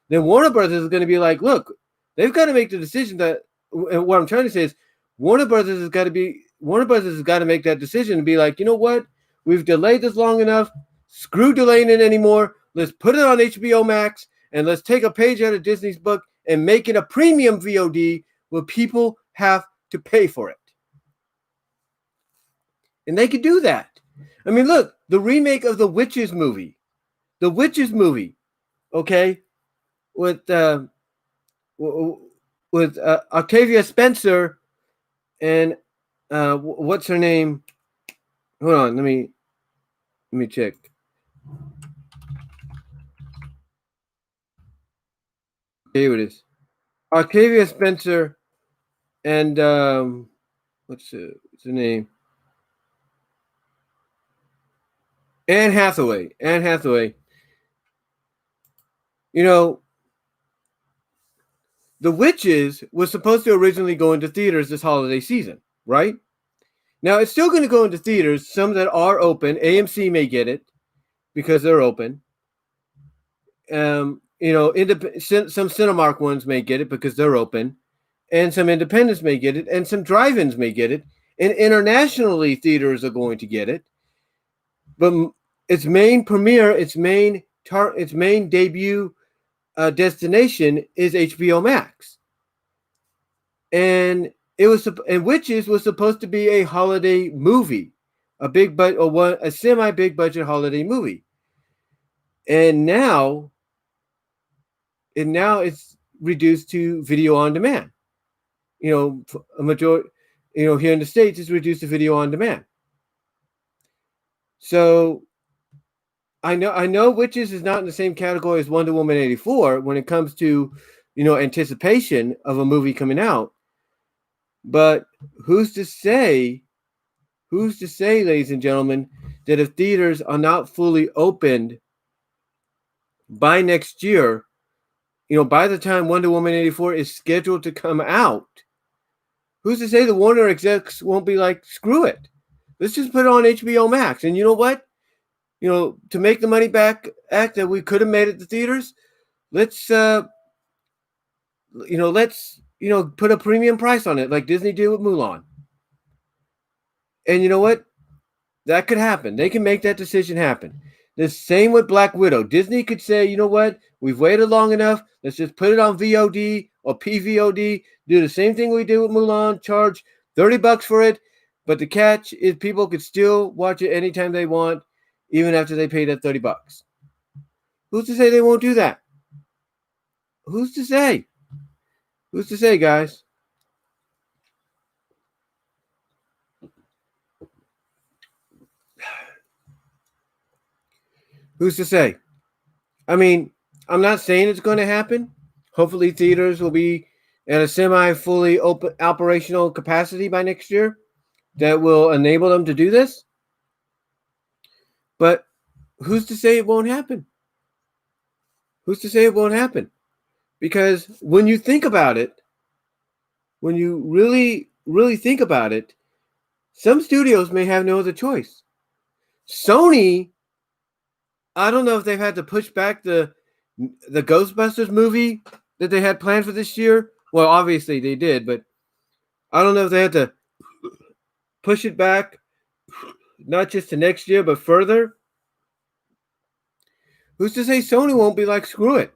then Warner Brothers is going to be like, look, they've got to make the decision that, and what I'm trying to say is, Warner Brothers has got to make that decision and be like, you know what? We've delayed this long enough. Screw delaying it anymore. Let's put it on HBO Max and let's take a page out of Disney's book and make it a premium VOD where people have to pay for it. And they could do that. I mean, look, the remake of the Witches movie, okay, with with Octavia Spencer and what's her name? Hold on, let me check. Here it is. Octavia Spencer and what's the name? Anne Hathaway. Anne Hathaway. You know, The Witches was supposed to originally go into theaters this holiday season, right? Now it's still going to go into theaters. Some that are open. AMC may get it because they're open. Some Cinemark ones may get it because they're open, and some independents may get it, and some drive-ins may get it, and internationally theaters are going to get it. But its main premiere, its main debut destination is HBO Max, and Witches was supposed to be a holiday movie, a semi big budget holiday movie, and now it's reduced to video on demand. A majority, here in the States, it's reduced to video on demand. So I know Witches is not in the same category as Wonder Woman 84 when it comes to, anticipation of a movie coming out. But who's to say, ladies and gentlemen, that if theaters are not fully opened by next year, by the time Wonder Woman 84 is scheduled to come out, who's to say the Warner execs won't be like, screw it. Let's just put it on HBO Max. And you know what? To make the money back that we could have made at the theaters, let's put a premium price on it like Disney did with Mulan. And you know what? That could happen. They can make that decision happen. The same with Black Widow. Disney could say, you know what? We've waited long enough. Let's just put it on VOD or PVOD. Do the same thing we did with Mulan. Charge $30 for it. But the catch is people could still watch it anytime they want, even after they pay that $30. Who's to say they won't do that? Who's to say? Who's to say, guys? Who's to say? I mean, I'm not saying it's going to happen. Hopefully theaters will be at a semi-fully open operational capacity by next year that will enable them to do this. But who's to say it won't happen? Who's to say it won't happen? Because when you think about it, when you really, really think about it, some studios may have no other choice. Sony, I don't know if they've had to push back the Ghostbusters movie that they had planned for this year. Well, obviously they did, but I don't know if they had to push it back, not just to next year, but further. Who's to say Sony won't be like, screw it?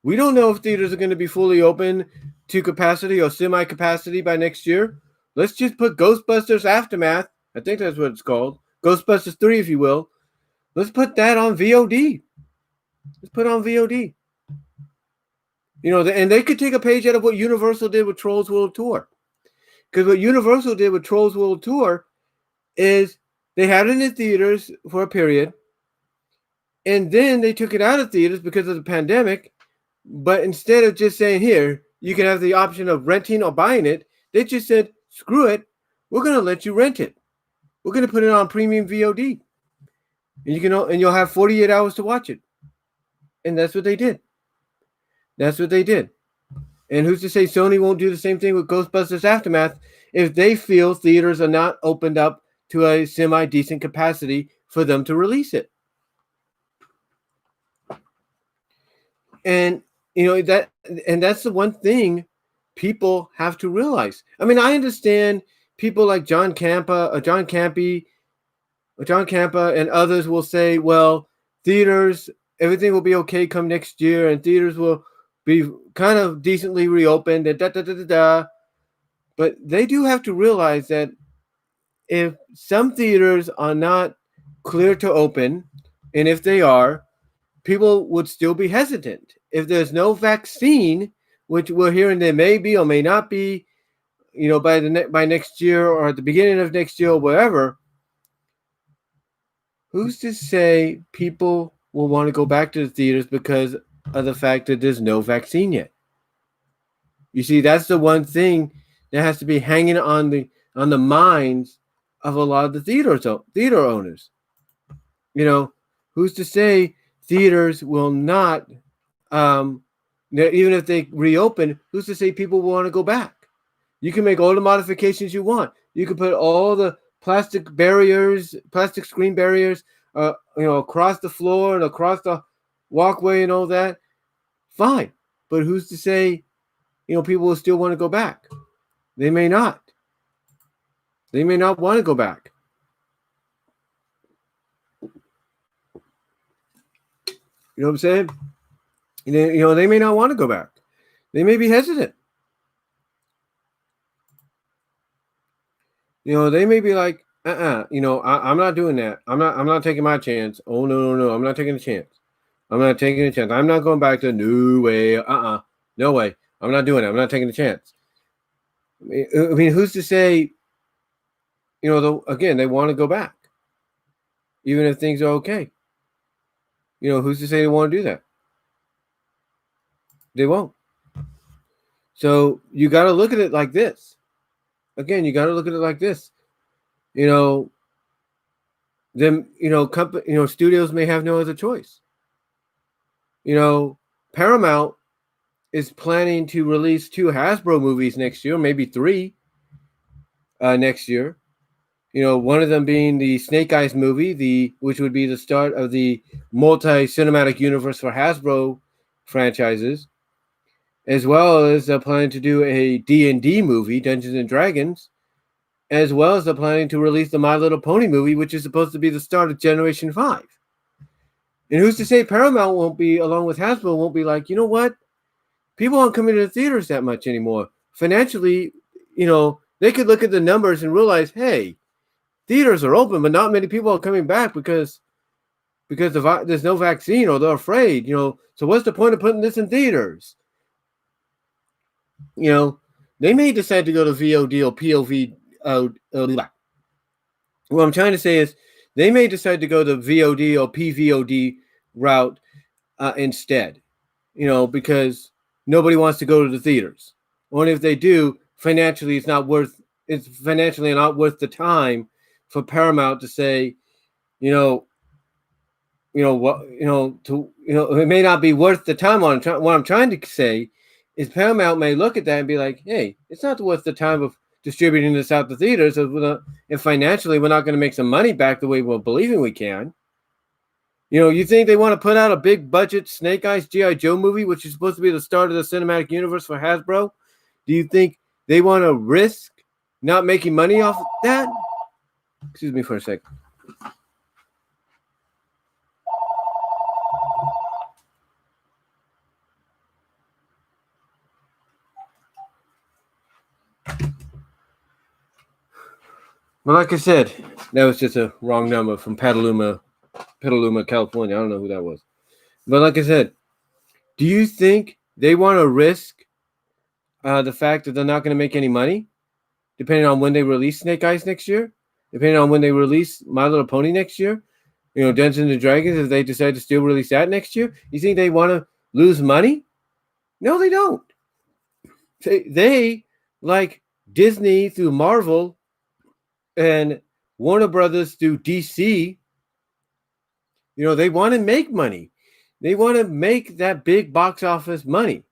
We don't know if theaters are going to be fully open to capacity or semi-capacity by next year. Let's just put Ghostbusters Aftermath, I think that's what it's called, Ghostbusters 3, if you will. Let's put that on VOD. Let's put it on VOD. And they could take a page out of what Universal did with Trolls World Tour. Because what Universal did with Trolls World Tour is they had it in the theaters for a period, and then they took it out of theaters because of the pandemic. But instead of just saying, here, you can have the option of renting or buying it, they just said, screw it, we're going to let you rent it. We're going to put it on premium VOD. And you'll have 48 hours to watch it. And that's what they did. That's what they did. And who's to say Sony won't do the same thing with Ghostbusters Aftermath if they feel theaters are not opened up to a semi-decent capacity for them to release it? And that's the one thing people have to realize. I mean, I understand people like John Campa and others will say, well, theaters, everything will be okay come next year, and theaters will be kind of decently reopened and But they do have to realize that if some theaters are not clear to open, and if they are, people would still be hesitant. If there's no vaccine, which we're hearing there may be or may not be, by next year or at the beginning of next year or wherever, who's to say people will want to go back to the theaters because of the fact that there's no vaccine yet? You see, that's the one thing that has to be hanging on the minds of a lot of the theater owners. Who's to say theaters will not, even if they reopen, who's to say people will want to go back? You can make all the modifications you want. You can put all the plastic screen barriers, across the floor and across the walkway and all that. Fine. But who's to say, people will still want to go back? They may not. They may not want to go back. You know what I'm saying? They may not want to go back. They may be hesitant. They may be like, I'm not doing that. I'm not taking my chance. Oh, no. I'm not taking a chance. I'm not taking a chance. I'm not going back to no way. No way. I'm not doing it. I'm not taking a chance. I mean, who's to say, again, they want to go back, even if things are okay. Who's to say they want to do that? They won't. So you got to look at it like this. Again, you got to look at it like this. Studios may have no other choice. Paramount is planning to release 2 Hasbro movies next year, maybe 3 next year. One of them being the Snake Eyes movie, which would be the start of the multi-cinematic universe for Hasbro franchises, as well as they're planning to do a D&D movie, Dungeons and Dragons, as well as they're planning to release the My Little Pony movie, which is supposed to be the start of Generation 5. And who's to say Paramount won't be, along with Hasbro, won't be like, you know what? People aren't coming to the theaters that much anymore. Financially, they could look at the numbers and realize, hey, theaters are open, but not many people are coming back because there's no vaccine or they're afraid, So what's the point of putting this in theaters? They may decide to go to VOD or POV. What I'm trying to say is they may decide to go the VOD or PVOD route instead, because nobody wants to go to the theaters. Only if they do, financially it's financially not worth the time for Paramount to say, it may not be worth the time. What I'm trying to say is Paramount may look at that and be like, hey, it's not worth the time of distributing this out to theaters if financially we're not going to make some money back the way we're believing we can. You think they want to put out a big budget Snake Eyes G.I. Joe movie, which is supposed to be the start of the cinematic universe for Hasbro? Do you think they want to risk not making money off of that? Excuse me for a second. Well, like I said, that was just a wrong number from Petaluma, California. I don't know who that was. But like I said, do you think they want to risk the fact that they're not going to make any money, depending on when they release Snake Eyes next year, depending on when they release My Little Pony next year, Dungeons and Dragons, if they decide to still release that next year? You think they want to lose money? No, they don't. They like Disney through Marvel and Warner Brothers through DC, they want to make money. They want to make that big box office money.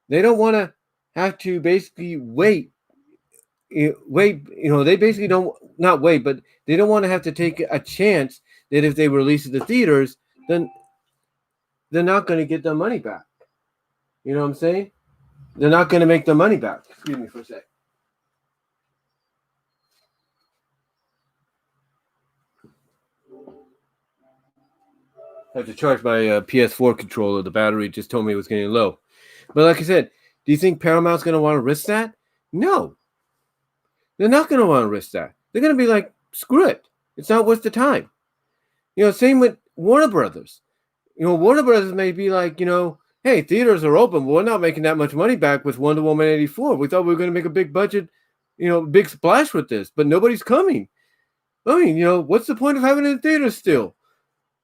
They don't want to have to basically wait. They basically don't, not wait, but they don't want to have to take a chance that if they release it to theaters, then they're not going to get their money back. You know what I'm saying? They're not going to make their money back. Excuse me for a sec. I have to charge my PS4 controller. The battery just told me it was getting low. But like I said, do you think Paramount's going to want to risk that? No. They're not going to want to risk that. They're going to be like, screw it. It's not worth the time. Same with Warner Brothers. Warner Brothers may be like, hey, hey, theaters are open, but we're not making that much money back with Wonder Woman 84. We thought we were going to make a big budget, big splash with this, but nobody's coming. I mean, what's the point of having it in theaters still?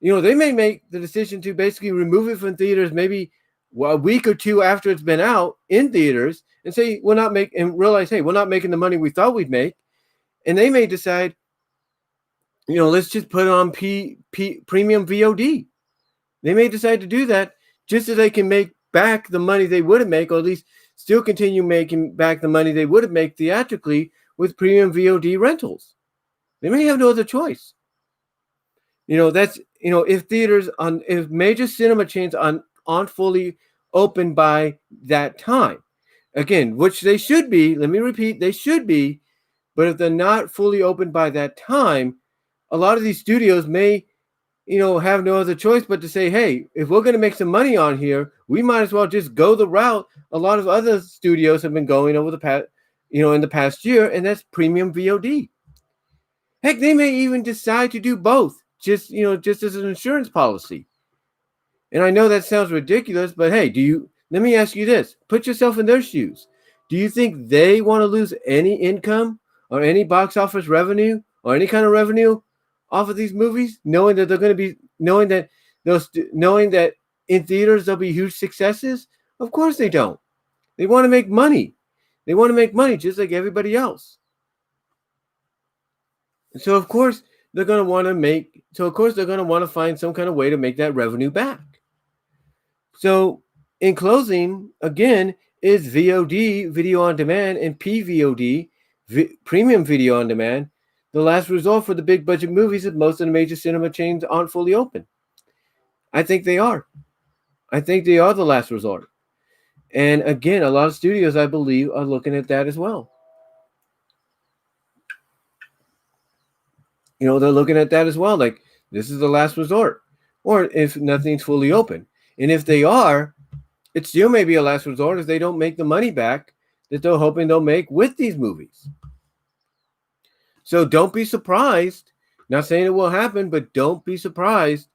They may make the decision to basically remove it from theaters maybe a week or two after it's been out in theaters and say, realize, hey, we're not making the money we thought we'd make. And they may decide, let's just put it on premium VOD. They may decide to do that just so they can make back the money they would have made, or at least still continue making back the money they would have made theatrically with premium VOD rentals. They may have no other choice. If major cinema chains aren't fully open by that time, again, which they should be, let me repeat, they should be, but if they're not fully open by that time, a lot of these studios may, have no other choice but to say, hey, if we're going to make some money on here, we might as well just go the route a lot of other studios have been going over the past, in the past year, and that's premium VOD. Heck, they may even decide to do both, just as an insurance policy. And I know that sounds ridiculous, but hey, let me ask you this. Put yourself in their shoes. Do you think they want to lose any income or any box office revenue or any kind of revenue off of these movies, knowing that in theaters there'll be huge successes? Of course they don't. They want to make money. They want to make money just like everybody else. So of course they're going to want to find some kind of way to make that revenue back. So in closing, again, is VOD, video on demand, and PVOD, premium video on demand, the last resort for the big budget movies if most of the major cinema chains aren't fully open? I think they are. I think they are the last resort. And again, a lot of studios, I believe, are looking at that as well. They're looking at that as well. Like, this is the last resort. Or if nothing's fully open. And if they are, it still may be a last resort if they don't make the money back that they're hoping they'll make with these movies. So don't be surprised. Not saying it will happen, but don't be surprised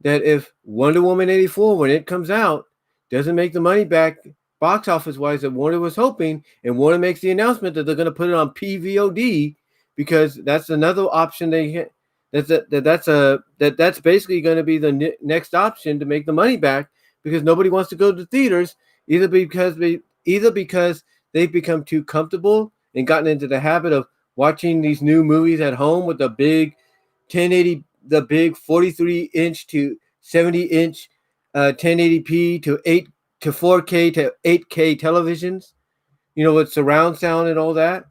that if Wonder Woman 84, when it comes out, doesn't make the money back box office wise that Warner was hoping, and Warner makes the announcement that they're going to put it on PVOD because that's another option they hit. That's basically going to be the next option to make the money back, because nobody wants to go to theaters either because they've become too comfortable and gotten into the habit of watching these new movies at home with the big 1080, the big 43-inch to 70-inch 1080p to 4K to 8K televisions, with surround sound and all that.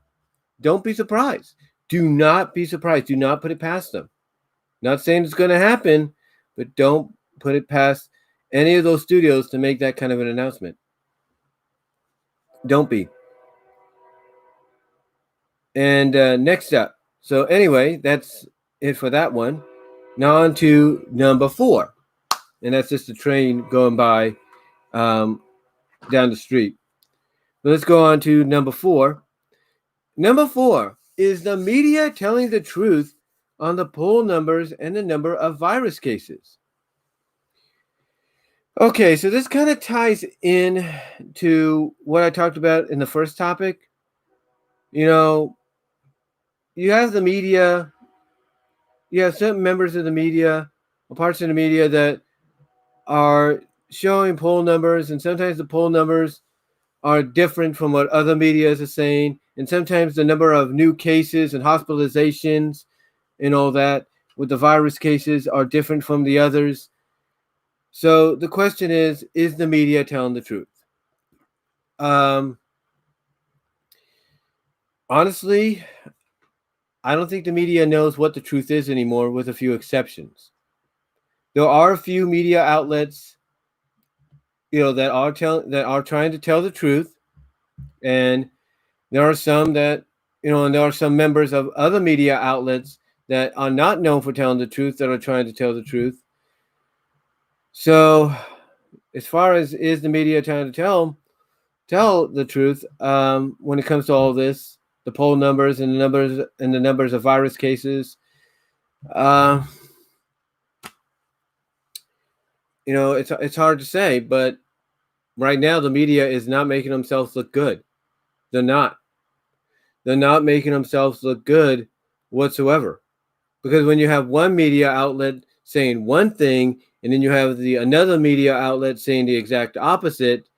Don't be surprised. Do not be surprised. Do not put it past them. Not saying it's going to happen, but don't put it past any of those studios to make that kind of an announcement. Don't be. And next up. So anyway, that's it for that one. Now on to number 4. And that's just a train going by down the street. But let's go on to number 4. Number 4 is the media telling the truth on the poll numbers and the number of virus cases. Okay, so this kind of ties in to what I talked about in the first topic. You have the media, you have certain members of the media, or parts of the media that are showing poll numbers, and sometimes the poll numbers are different from what other media is saying, and sometimes the number of new cases and hospitalizations and all that with the virus cases are different from the others. So the question is the media telling the truth? Honestly, I don't think the media knows what the truth is anymore, with a few exceptions. There are a few media outlets, that are trying to tell the truth, and there are some that, and there are some members of other media outlets that are not known for telling the truth that are trying to tell the truth. So, as far as is the media trying to tell the truth when it comes to all this, the poll numbers and the numbers of virus cases, it's hard to say, but Right now, the media is not making themselves look good. They're not. They're not making themselves look good whatsoever. Because when you have one media outlet saying one thing, and then you have another media outlet saying the exact opposite,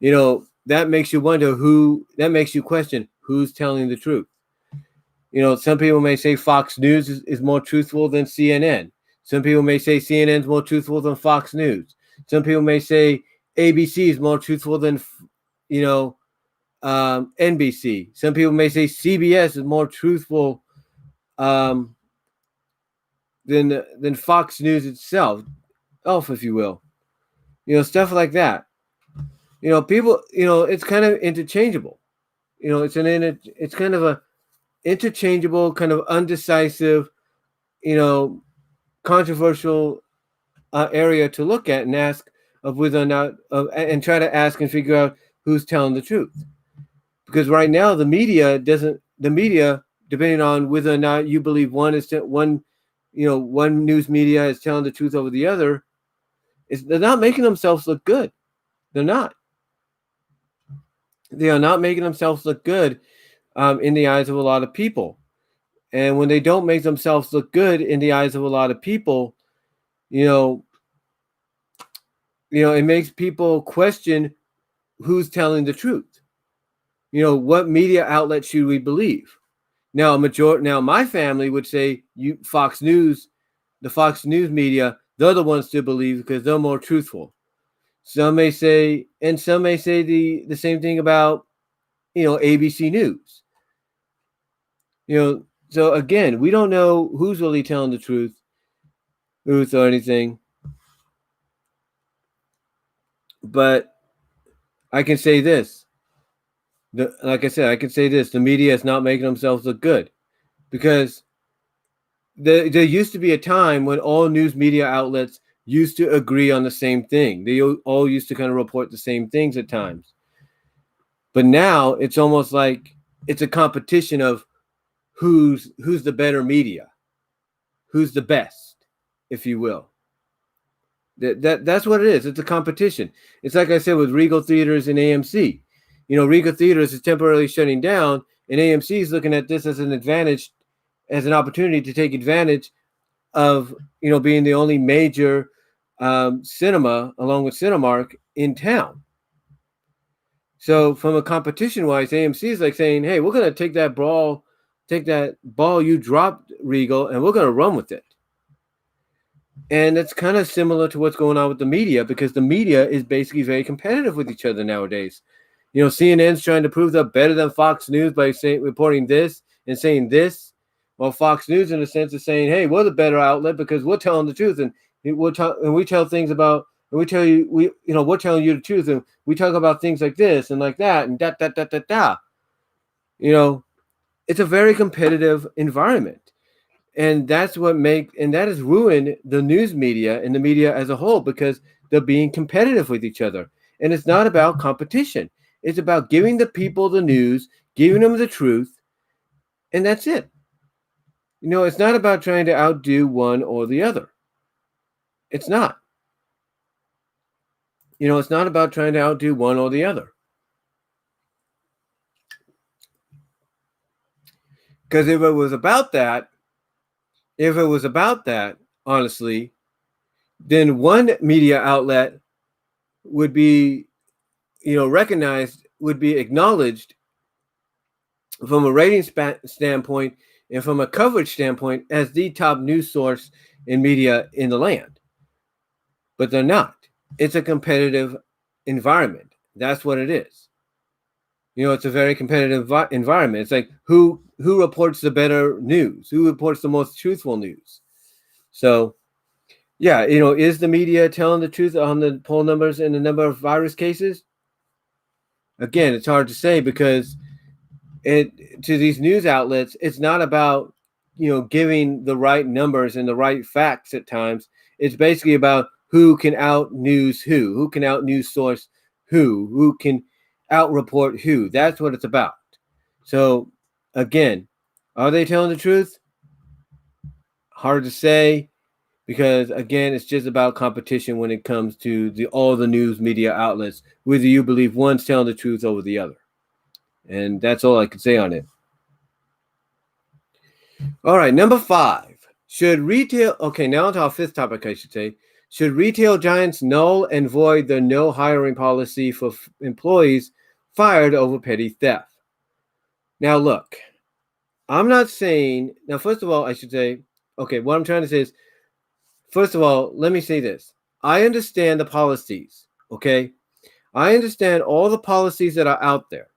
that makes you wonder that makes you question who's telling the truth. Some people may say Fox News is more truthful than CNN. Some people may say CNN is more truthful than Fox News. Some people may say ABC is more truthful than, NBC. Some people may say CBS is more truthful than Fox News itself, if you will. Stuff like that. People. It's kind of interchangeable. It's kind of a interchangeable, kind of undecisive, controversial area to look at and ask of whether or not, and try to ask and figure out who's telling the truth. Because right now the media, depending on whether or not you believe one news media is telling the truth over the other, they're not making themselves look good. They're not. They are not making themselves look good in the eyes of a lot of people. And when they don't make themselves look good in the eyes of a lot of people, it makes people question who's telling the truth. What media outlet should we believe? Now, my family would say the Fox News media, they're the ones to believe because they're more truthful. Some may say the same thing about, ABC News. So again, we don't know who's really telling the truth or anything. But I can say this. Like I said, I can say this. The media is not making themselves look good. Because there used to be a time when all news media outlets used to agree on the same thing. They all used to kind of report the same things at times. But now it's almost like it's a competition of who's the better media, who's the best, if you will. That's what it is. It's a competition. It's like I said with Regal Theaters and AMC. Regal Theaters is temporarily shutting down, and AMC is looking at this as an advantage, as an opportunity to take advantage of, being the only major cinema, along with Cinemark, in town. So from a competition-wise, AMC is like saying, hey, we're going to take that ball you dropped, Regal, and we're going to run with it. And it's kind of similar to what's going on with the media, because the media is basically very competitive with each other nowadays. CNN's trying to prove they're better than Fox News by reporting this and saying this. Well, Fox News, in a sense, is saying, hey, we're the better outlet because we're telling the truth, and we tell things about, and we tell you, we're telling you the truth, and we talk about things like this and like that, and da. It's a very competitive environment. And that has ruined the news media and the media as a whole, because they're being competitive with each other. And it's not about competition. It's about giving the people the news, giving them the truth, and that's it. It's not about trying to outdo one or the other. It's not. It's not about trying to outdo one or the other. Because if it was about that, honestly, then one media outlet would be, recognized, would be acknowledged from a rating standpoint and from a coverage standpoint as the top news source in media in the land. But they're not. It's a competitive environment. That's what it is. It's a very competitive environment. It's like who reports the better news? Who reports the most truthful news? So, yeah, is the media telling the truth on the poll numbers and the number of virus cases? Again, it's hard to say, because to these news outlets, it's not about, giving the right numbers and the right facts at times. It's basically about who can out news who can out news source who can out report who. That's what it's about. So, again, are they telling the truth? Hard to say. because again, it's just about competition when it comes to all the news media outlets, whether you believe one's telling the truth over the other. And that's all I can say on it. All right, number 5. Should retail, okay, now on to our 5th topic, I should say. Should retail giants null and void the no hiring policy for employees fired over petty theft? Now, look, I'm not saying, now, first of all, I should say, okay, what I'm trying to say is, first of all, let me say this. I understand the policies, okay? I understand all the policies that are out there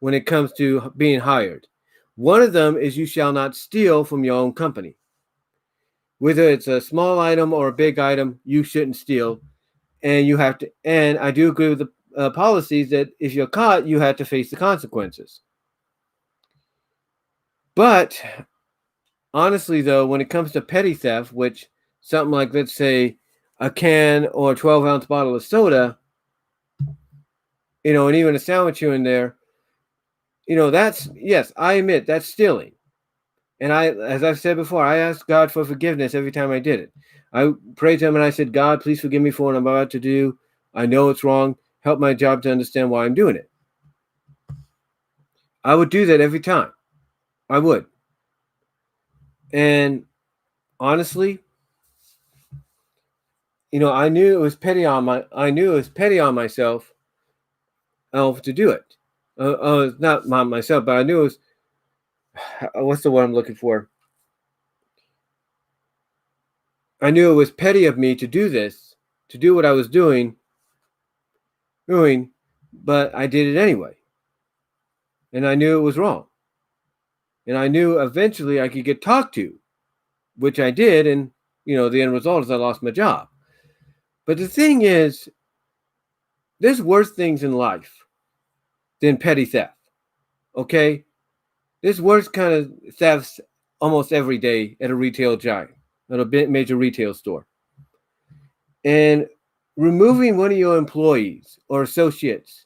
when it comes to being hired. One of them is you shall not steal from your own company. Whether it's a small item or a big item, you shouldn't steal. And you have to, and I do agree with the policies that if you're caught, you have to face the consequences. But honestly, though, when it comes to petty theft, which something like, let's say, a can or a 12-ounce bottle of soda, and even a sandwich here and there, that's, yes, I admit that's stealing. And as I've said before, I asked God for forgiveness every time I did it. I prayed to him and I said, God, please forgive me for what I'm about to do. I know it's wrong. Help my job to understand why I'm doing it. I would do that every time. I would. And honestly, I knew it was petty on myself to do it. Not myself, but I knew it was, what's the word I'm looking for? I knew it was petty of me to do this, to do what I was doing, but I did it anyway. And I knew it was wrong. And I knew eventually I could get talked to, which I did. And, the end result is I lost my job. But the thing is, there's worse things in life than petty theft. Okay? There's worse kind of thefts almost every day at a retail giant, at a major retail store. And removing one of your employees or associates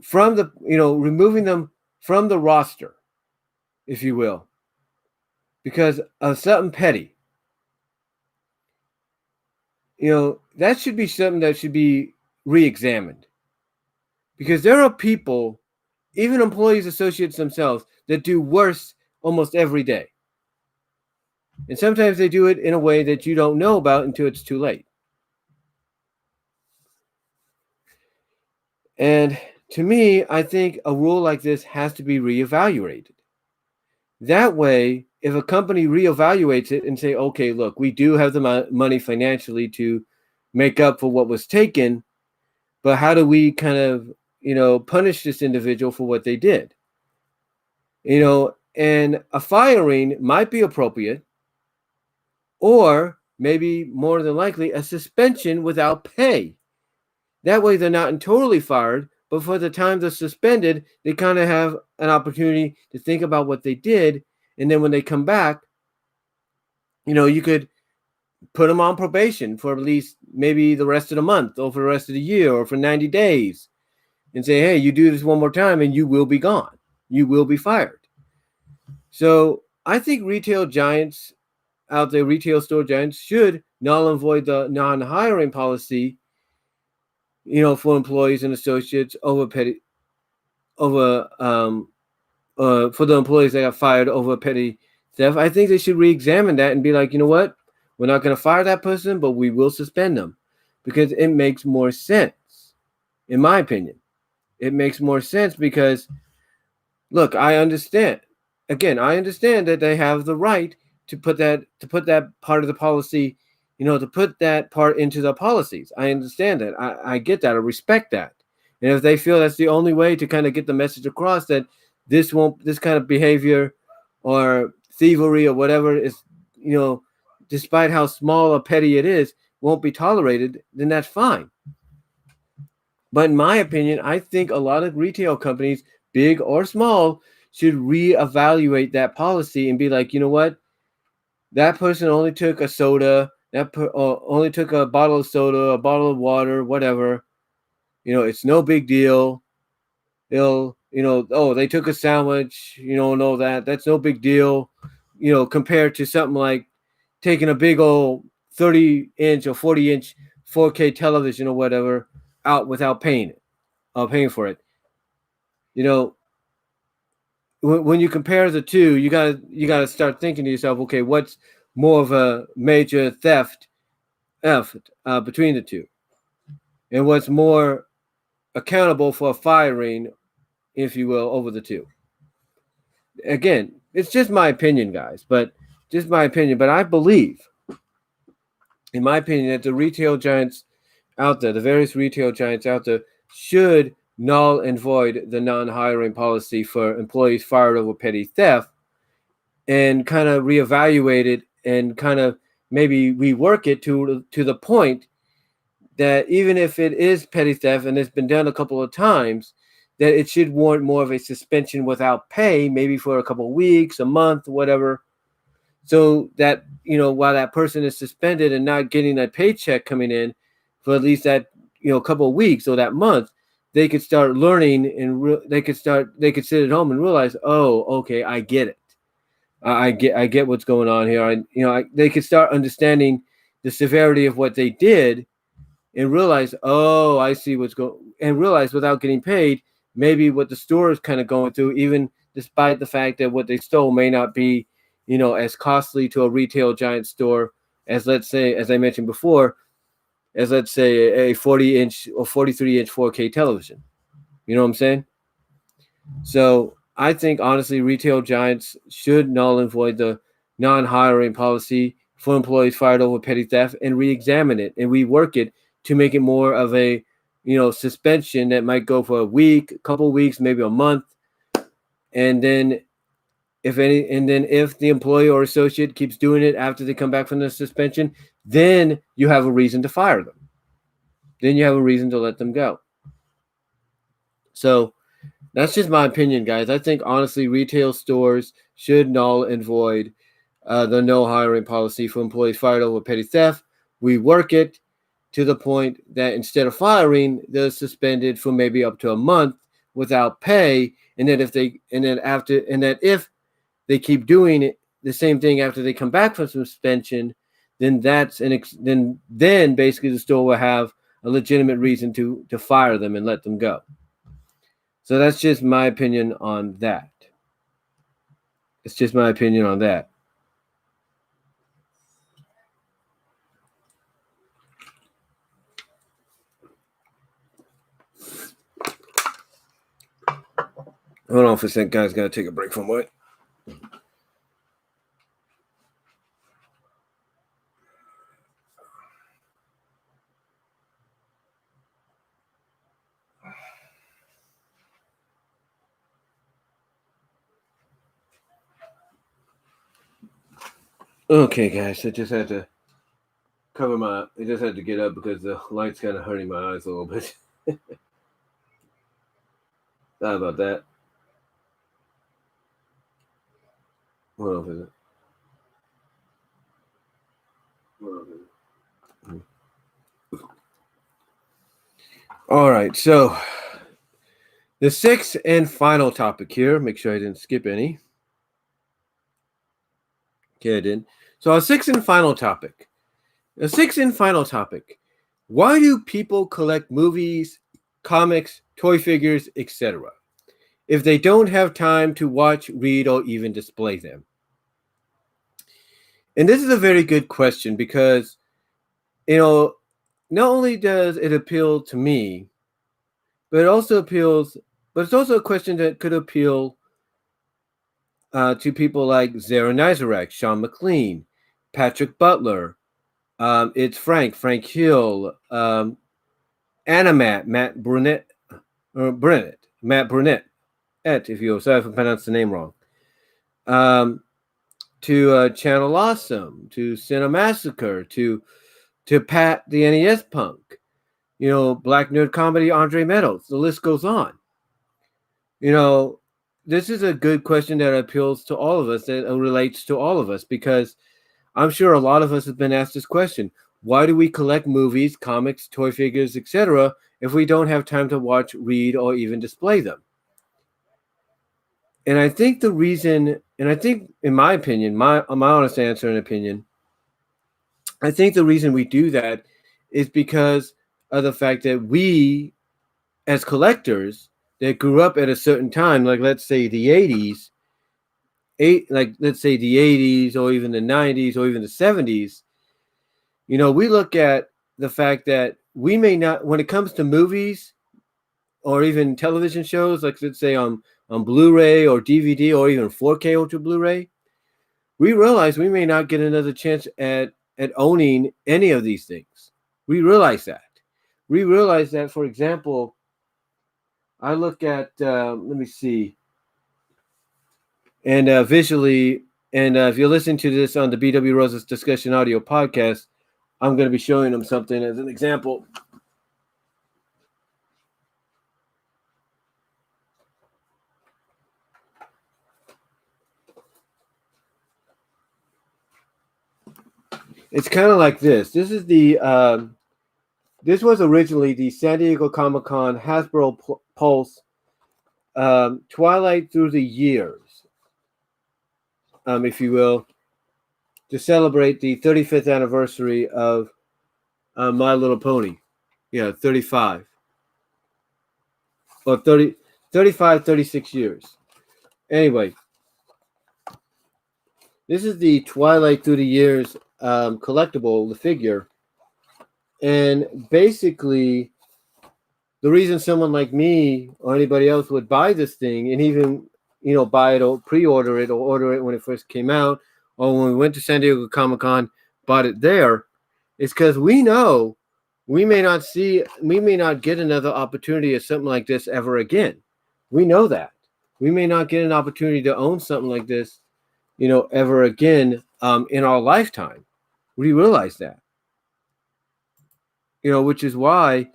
from removing them from the roster, if you will, because of something petty, that should be something that should be re-examined. Because there are people, even employees, associates themselves, that do worse almost every day. And sometimes they do it in a way that you don't know about until it's too late. And to me, I think a rule like this has to be reevaluated. That way, if a company reevaluates it and say, okay, look, we do have the money financially to make up for what was taken, but how do we kind of, punish this individual for what they did? And a firing might be appropriate, or maybe more than likely a suspension without pay. That way they're not totally fired, but for the time they're suspended, they kind of have an opportunity to think about what they did. And then when they come back, you could put them on probation for at least maybe the rest of the month or for the rest of the year or for 90 days and say, hey, you do this one more time and you will be gone. You will be fired. So I think retail giants out there, retail store giants, should null and void the non-hiring policy, for employees and associates for the employees that got fired over petty theft. I think they should re-examine that and be like, you know what? We're not going to fire that person, but we will suspend them because it makes more sense, in my opinion. It makes more sense because, look, I understand. Again, I understand that they have the right to put that part of the policy, to put that part into the policies. I understand that. I get that. I respect that. And if they feel that's the only way to kind of get the message across that this kind of behavior or thievery or whatever is, despite how small or petty it is, won't be tolerated, then that's fine. But in my opinion, I think a lot of retail companies, big or small, should reevaluate that policy and be like, you know what? That person only took a soda, only took a bottle of soda, a bottle of water, whatever. It's no big deal. They'll, they took a sandwich, that's no big deal, compared to something like taking a big old 30-inch or 40-inch 4K television or whatever out without paying for it. You know, when you compare the two, you gotta start thinking to yourself, okay, what's more of a major theft between the two, and what's more accountable for a firing, if you will, over the two. Again, it's just my opinion, guys, but just my opinion. But I believe, in my opinion, that the retail giants out there, the various retail giants out there, should null and void the non-hiring policy for employees fired over petty theft, and kind of reevaluate it and kind of maybe rework it to the point that even if it is petty theft and it's been done a couple of times, that it should warrant more of a suspension without pay, maybe for a couple of weeks, a month, whatever, so that, you know, while that person is suspended and not getting that paycheck coming in for at least that, you know, couple of weeks or that month, they could start learning and they could sit at home and realize, oh, okay, I get it. I get what's going on here. They could start understanding the severity of what they did and realize, oh, I see what's going, and realize without getting paid, maybe what the store is kind of going through, even despite the fact that what they stole may not be, you know, as costly to a retail giant store as, let's say, as I mentioned before, as, let's say, a 40-inch or 43-inch 4K television. You know what I'm saying? So I think, honestly, retail giants should null and void the non-hiring policy for employees fired over petty theft and re-examine it and rework it to make it more of a, you know, suspension that might go for a week, a couple of weeks, maybe a month. And then if the employee or associate keeps doing it after they come back from the suspension, then you have a reason to fire them. Then you have a reason to let them go. So that's just my opinion, guys. I think, honestly, retail stores should null and void the no hiring policy for employees fired over petty theft. We work it to the point that instead of firing, they're suspended for maybe up to a month without pay, and that if they keep doing it the same thing after they come back from suspension, then then basically the store will have a legitimate reason to fire them and let them go. So that's just my opinion on that. It's just my opinion on that. Hold on for a second, guys. Gotta take a break from what? Okay, guys. I just had to I just had to get up because the light's kind of hurting my eyes a little bit. Sorry about that. Hold on for a second. All right, so the sixth and final topic here. Make sure I didn't skip any. Okay, I didn't. So our sixth and final topic. The sixth and final topic. Why do people collect movies, comics, toy figures, etc., if they don't have time to watch, read, or even display them? And this is a very good question because, you know, not only does it appeal to me, but it's also a question that could appeal to people like Zara Nizarek, Sean McLean, Patrick Butler, it's Frank Hill, Animat, Matt Brunette, if you sorry if I pronounced the name wrong. To Channel Awesome, to Cinemassacre, to Pat the NES Punk, you know, Black Nerd Comedy, Andre Meadows. The list goes on. You know, this is a good question that appeals to all of us, that relates to all of us, because I'm sure a lot of us have been asked this question. Why do we collect movies, comics, toy figures, etc., if we don't have time to watch, read, or even display them? And I think the reason, and I think, in my opinion, my honest answer and opinion, I think the reason we do that is because of the fact that we, as collectors that grew up at a certain time, like let's say the 80s, let's say the 80s or even the 90s or even the 70s, we look at the fact that we may not, when it comes to movies or even television shows, like let's say on Blu-ray or DVD or even 4K Ultra Blu-ray, we realize we may not get another chance at owning any of these things. We realize that. We realize that, for example, I look at, let me see, and visually, and if you're listening to this on the BW Roses Discussion Audio Podcast, I'm going to be showing them something as an example. It's kind of like this. This is this was originally the San Diego Comic-Con Hasbro Pulse Twilight Through the Years, if you will, to celebrate the 35th anniversary of My Little Pony. Yeah, 35. Or 30, 35, 36 years. Anyway, this is the Twilight Through the Years collectible, the figure. And basically, the reason someone like me or anybody else would buy this thing and even, buy it or pre-order it or order it when it first came out, or when we went to San Diego Comic-Con, bought it there, is because we know we may not get another opportunity of something like this ever again. We know that. We may not get an opportunity to own something like this, ever again in our lifetime. We realize that. Which is why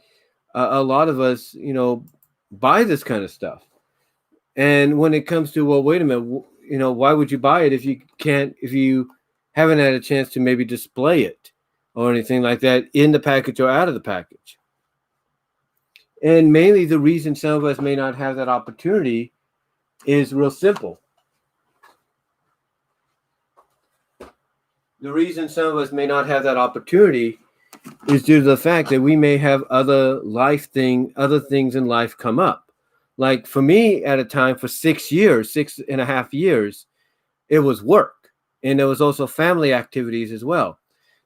a lot of us, buy this kind of stuff. And when it comes to, well, wait a minute, why would you buy it if you haven't had a chance to maybe display it or anything like that in the package or out of the package? And mainly the reason some of us may not have that opportunity is real simple. The reason some of us may not have that opportunity is due to the fact that we may have other things in life come up. Like for me at a time for 6.5 years, it was work. And there was also family activities as well.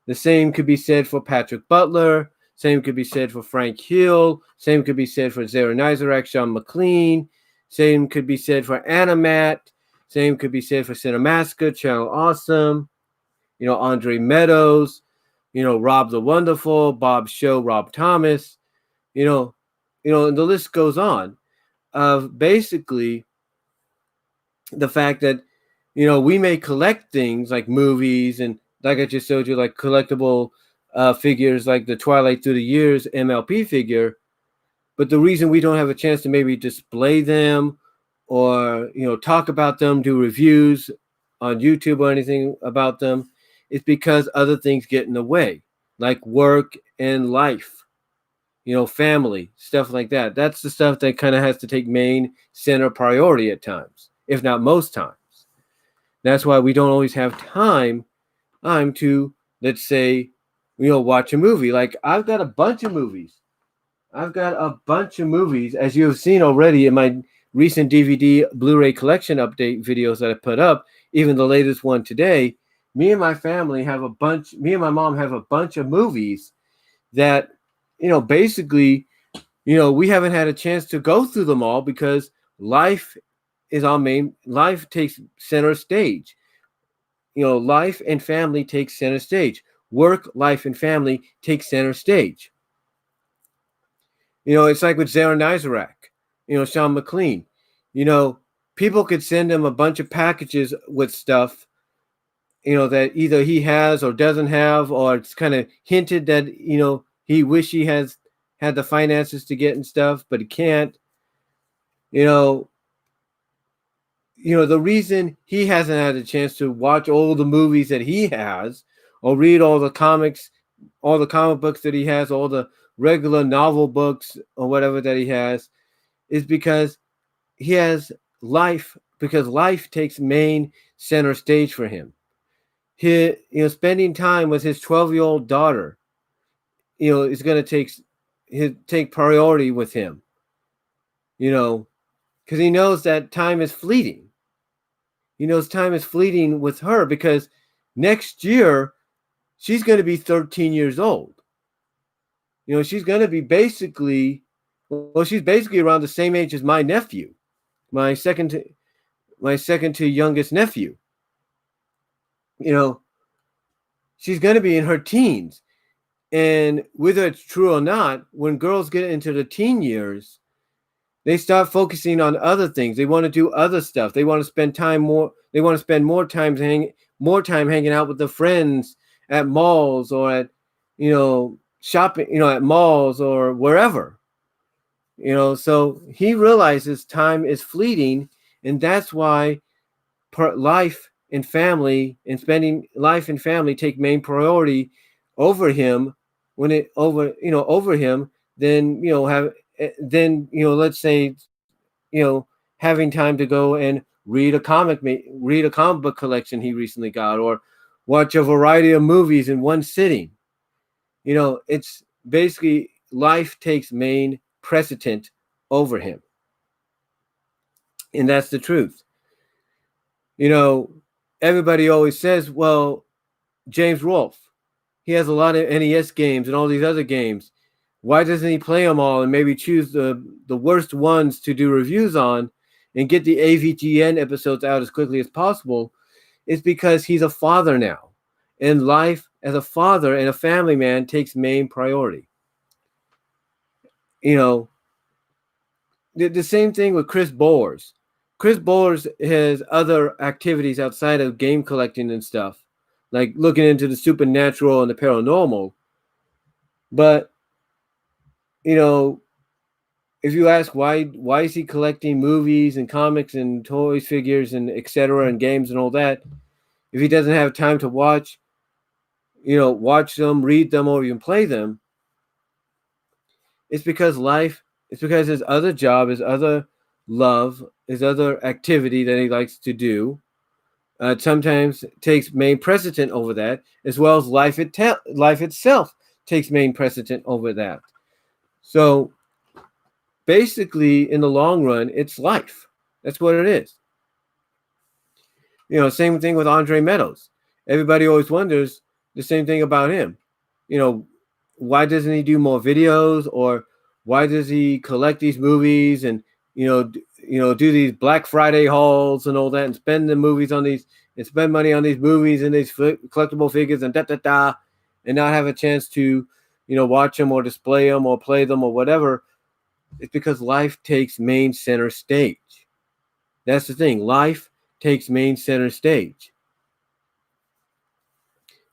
The same could be said for Patrick Butler. Same could be said for Frank Hill. Same could be said for Zara Nizarek, Sean McLean. Same could be said for Animat. Same could be said for Cinemaska, Channel Awesome. Andre Meadows. Rob the Wonderful, Bob Show, Rob Thomas. And the list goes on of basically the fact that, we may collect things like movies and, like I just showed you, like collectible figures like the Twilight Through the Years MLP figure. But the reason we don't have a chance to maybe display them or, talk about them, do reviews on YouTube or anything about them is because other things get in the way, like work and life, family, stuff like that. That's the stuff that kind of has to take main center priority at times, if not most times. That's why we don't always have time to, let's say, watch a movie. Like I've got a bunch of movies. As you have seen already in my recent DVD Blu-ray collection update videos that I put up, even the latest one today. Me and my mom have a bunch of movies that, basically, we haven't had a chance to go through them all because life takes center stage. Life and family takes center stage. Work, life, and family take center stage. It's like with Zara Nizarek, Sean McLean. People could send him a bunch of packages with stuff, that either he has or doesn't have, or it's kind of hinted that, he wish he has had the finances to get and stuff, but he can't. The reason he hasn't had a chance to watch all the movies that he has or read all the comics, all the comic books that he has, all the regular novel books or whatever that he has, is because he has life, because life takes main center stage for him. spending time with his 12-year-old daughter, is going to take priority with him, because he knows that time is fleeting. He knows time is fleeting with her because next year she's going to be 13 years old. She's going to be she's basically around the same age as my nephew, my second to youngest nephew. She's going to be in her teens. And whether it's true or not, when girls get into the teen years, they start focusing on other things. They want to do other stuff. They want to spend more time hanging out with their friends at malls or at, shopping, at malls or wherever. So he realizes time is fleeting, and that's why life and family and spending life and family take main priority over him over him than let's say having time to go and read a comic book collection he recently got, or watch a variety of movies in one sitting. It's basically life takes main precedent over him, and that's the truth. Everybody always says, well, James Rolfe, he has a lot of NES games and all these other games. Why doesn't he play them all and maybe choose the worst ones to do reviews on and get the AVGN episodes out as quickly as possible? It's because he's a father now, and life as a father and a family man takes main priority. The same thing with Chris Bowers. Chris Bowers has other activities outside of game collecting and stuff, like looking into the supernatural and the paranormal. But, if you ask why is he collecting movies and comics and toys, figures, and etc. and games and all that, if he doesn't have time to watch them, read them, or even play them, it's because his other job, his other love, his other activity that he likes to do sometimes takes main precedent over that, as well as life itself takes main precedent over that. So basically, in the long run, it's life. That's what it is. Same thing with Andre Meadows. Everybody always wonders the same thing about him. Why doesn't he do more videos, or why does he collect these movies and do these Black Friday hauls and all that, and spend money on these movies and these collectible figures and and not have a chance to watch them or display them or play them or whatever? It's because life takes main center stage. That's the thing. Life takes main center stage.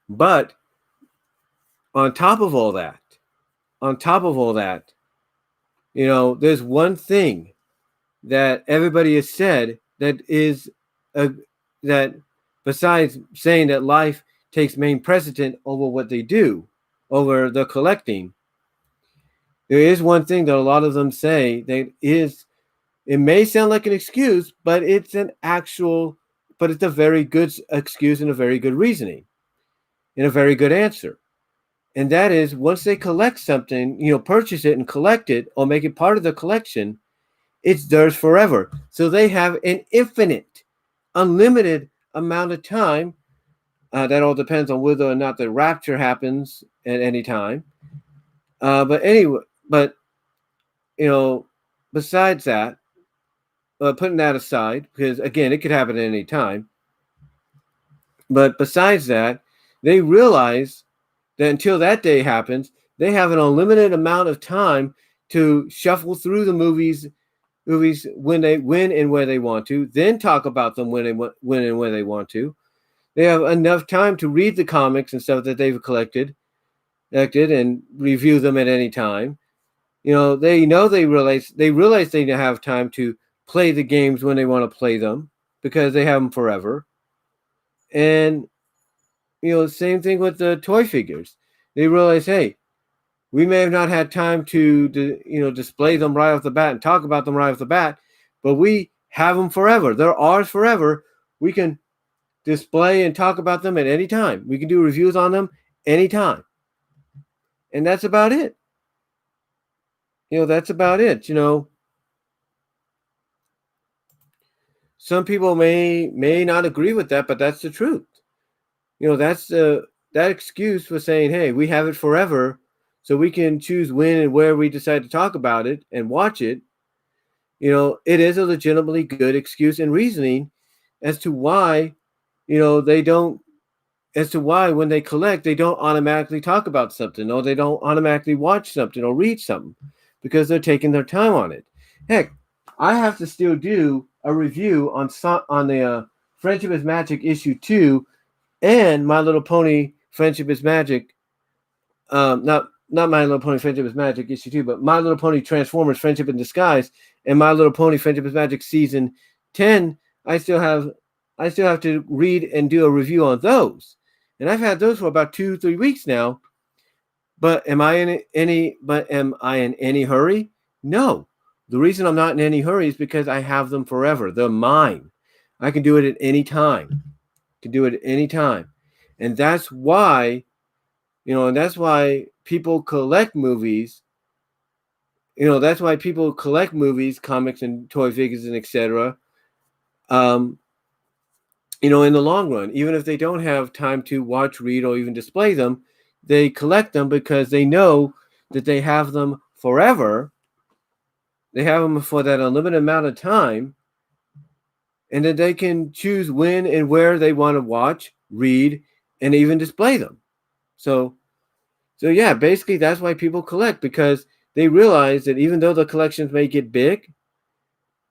But on top of all that, there's one thing that everybody has said that besides saying that life takes main precedent over what they do, over the collecting, there is one thing that a lot of them say that it may sound like an excuse, but it's a very good excuse and a very good reasoning and a very good answer. And that is, once they collect something, purchase it and collect it or make it part of the collection, it's theirs forever. So they have an infinite, unlimited amount of time. That all depends on whether or not the rapture happens at any time. Besides that, putting that aside, because again, it could happen at any time. But besides that, they realize that until that day happens, they have an unlimited amount of time to shuffle through the movies when and where they want to, then talk about them when and where they want to. They have enough time to read the comics and stuff that they've collected and review them at any time. They realize they have time to play the games when they want to play them because they have them forever. And same thing with the toy figures. They realize, hey, we may have not had time to display them right off the bat and talk about them right off the bat, but we have them forever. They're ours forever. We can display and talk about them at any time. We can do reviews on them anytime. And that's about it. That's about it. Some people may not agree with that, but that's the truth. That's that excuse for saying, hey, we have it forever, so we can choose when and where we decide to talk about it and watch it. It is a legitimately good excuse and reasoning as to why, they don't, as to why when they collect, they don't automatically talk about something, or they don't automatically watch something or read something, because they're taking their time on it. Heck, I have to still do a review on the Friendship is Magic issue 2 and My Little Pony Friendship is Magic. Not My Little Pony Friendship is Magic issue 2, but My Little Pony Transformers Friendship in Disguise and My Little Pony Friendship is Magic season 10. I still have to read and do a review on those. And I've had those for about 2-3 weeks now. But am I in any hurry? No. The reason I'm not in any hurry is because I have them forever. They're mine. I can do it at any time. And that's why, people collect movies. That's why people collect movies, comics, and toy figures, and etc. In the long run, even if they don't have time to watch, read, or even display them, they collect them because they know that they have them forever. They have them for that unlimited amount of time, and that they can choose when and where they want to watch, read, and even display them. So yeah, basically that's why people collect, because they realize that even though the collections may get big,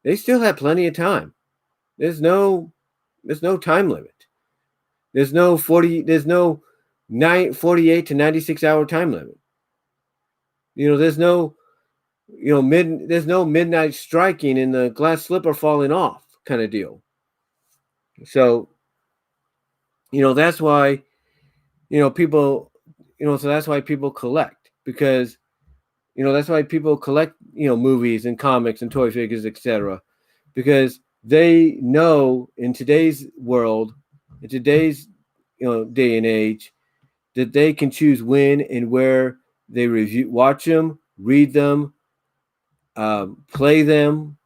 they still have plenty of time. There's no time limit. There's no 48 to 96 hour time limit. There's no midnight striking and the glass slipper falling off kind of deal. So, that's why, people, so that's why people collect, because, that's why people collect, movies and comics and toy figures, etc. Because they know in today's world, in today's, day and age, that they can choose when and where they watch them, read them, play them,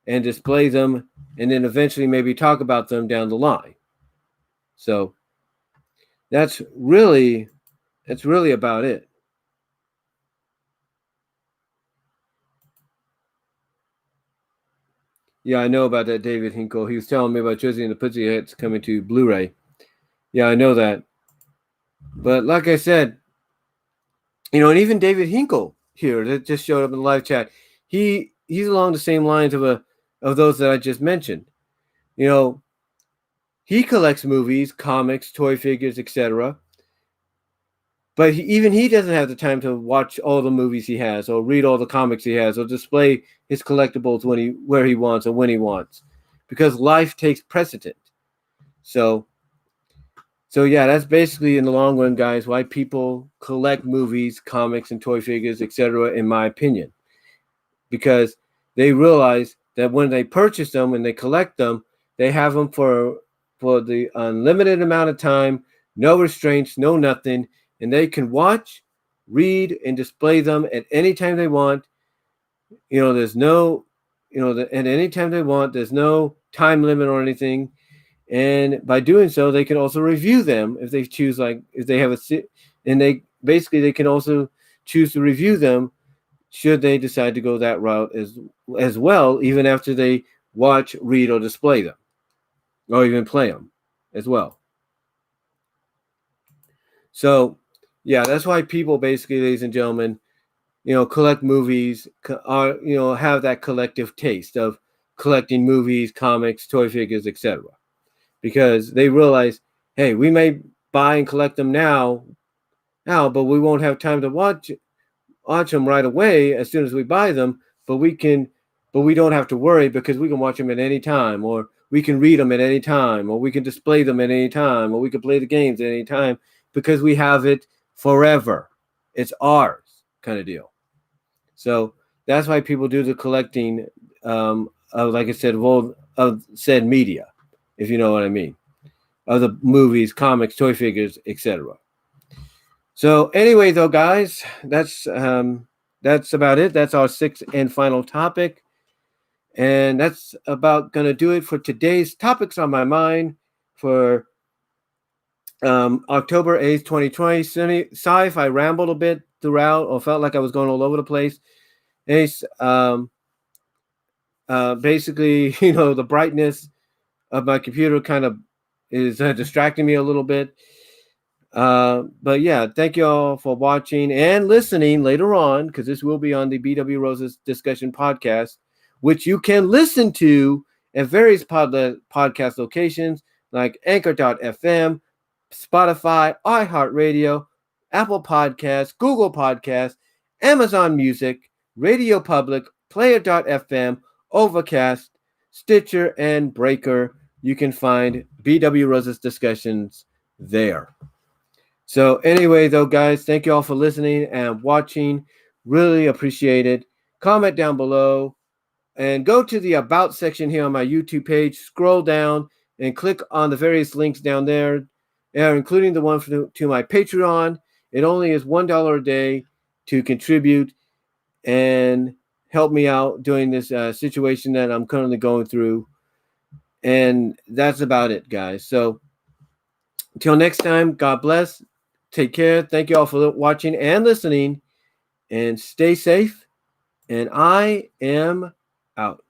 and display them, and then eventually maybe talk about them down the line. So that's really about it. Yeah, I know about that, David Hinkle. He was telling me about Josie and the Pussycats coming to Blu-ray. Yeah, I know that. But like I said, and even David Hinkle here that just showed up in the live chat, he's along the same lines of those that I just mentioned. He collects movies, comics, toy figures, etc. But even he doesn't have the time to watch all the movies he has, or read all the comics he has, or display his collectibles where he wants or when he wants, because life takes precedent. So yeah, that's basically, in the long run, guys, why people collect movies, comics, and toy figures, etc. In my opinion, because they realize that when they purchase them and they collect them, they have them for the unlimited amount of time, no restraints, no nothing. And they can watch, read, and display them at any time they want. There's no, at any time they want. There's no time limit or anything. And by doing so, they can also review them if they choose. Like if they have and they can also choose to review them should they decide to go that route as well, even after they watch, read, or display them, or even play them as well. So yeah, that's why people basically, ladies and gentlemen, collect movies, have that collective taste of collecting movies, comics, toy figures, etc. Because they realize, hey, we may buy and collect them now, but we won't have time to watch them right away as soon as we buy them. But we don't have to worry, because we can watch them at any time, or we can read them at any time, or we can display them at any time, or we can play the games at any time, because we have it forever. It's ours, kind of deal. So that's why people do the collecting, of, like I said, of said media, if you know what I mean. of the movies, comics, toy figures, etc. So anyway, though, guys, that's about it. That's our sixth and final topic. And that's about going to do it for today's topics on my mind for October 8th, 2020. Sorry if I rambled a bit throughout or felt like I was going all over the place. Basically, the brightness of my computer kind of is distracting me a little bit. But yeah, thank you all for watching and listening later on, because this will be on the BW Roses Discussion podcast, which you can listen to at various podcast locations like Anchor.fm, Spotify, iHeartRadio, Apple Podcasts, Google Podcasts, Amazon Music, Radio Public, Player.fm, Overcast, Stitcher, and Breaker. You can find BW Roses Discussions there. So anyway, though, guys, thank you all for listening and watching. Really appreciate it. Comment down below and go to the About section here on my YouTube page. Scroll down and click on the various links down there, including the one to my Patreon. It only is $1 a day to contribute and help me out during this situation that I'm currently going through. And that's about it, guys. So until next time, God bless. Take care. Thank you all for watching and listening. And stay safe. And I am out.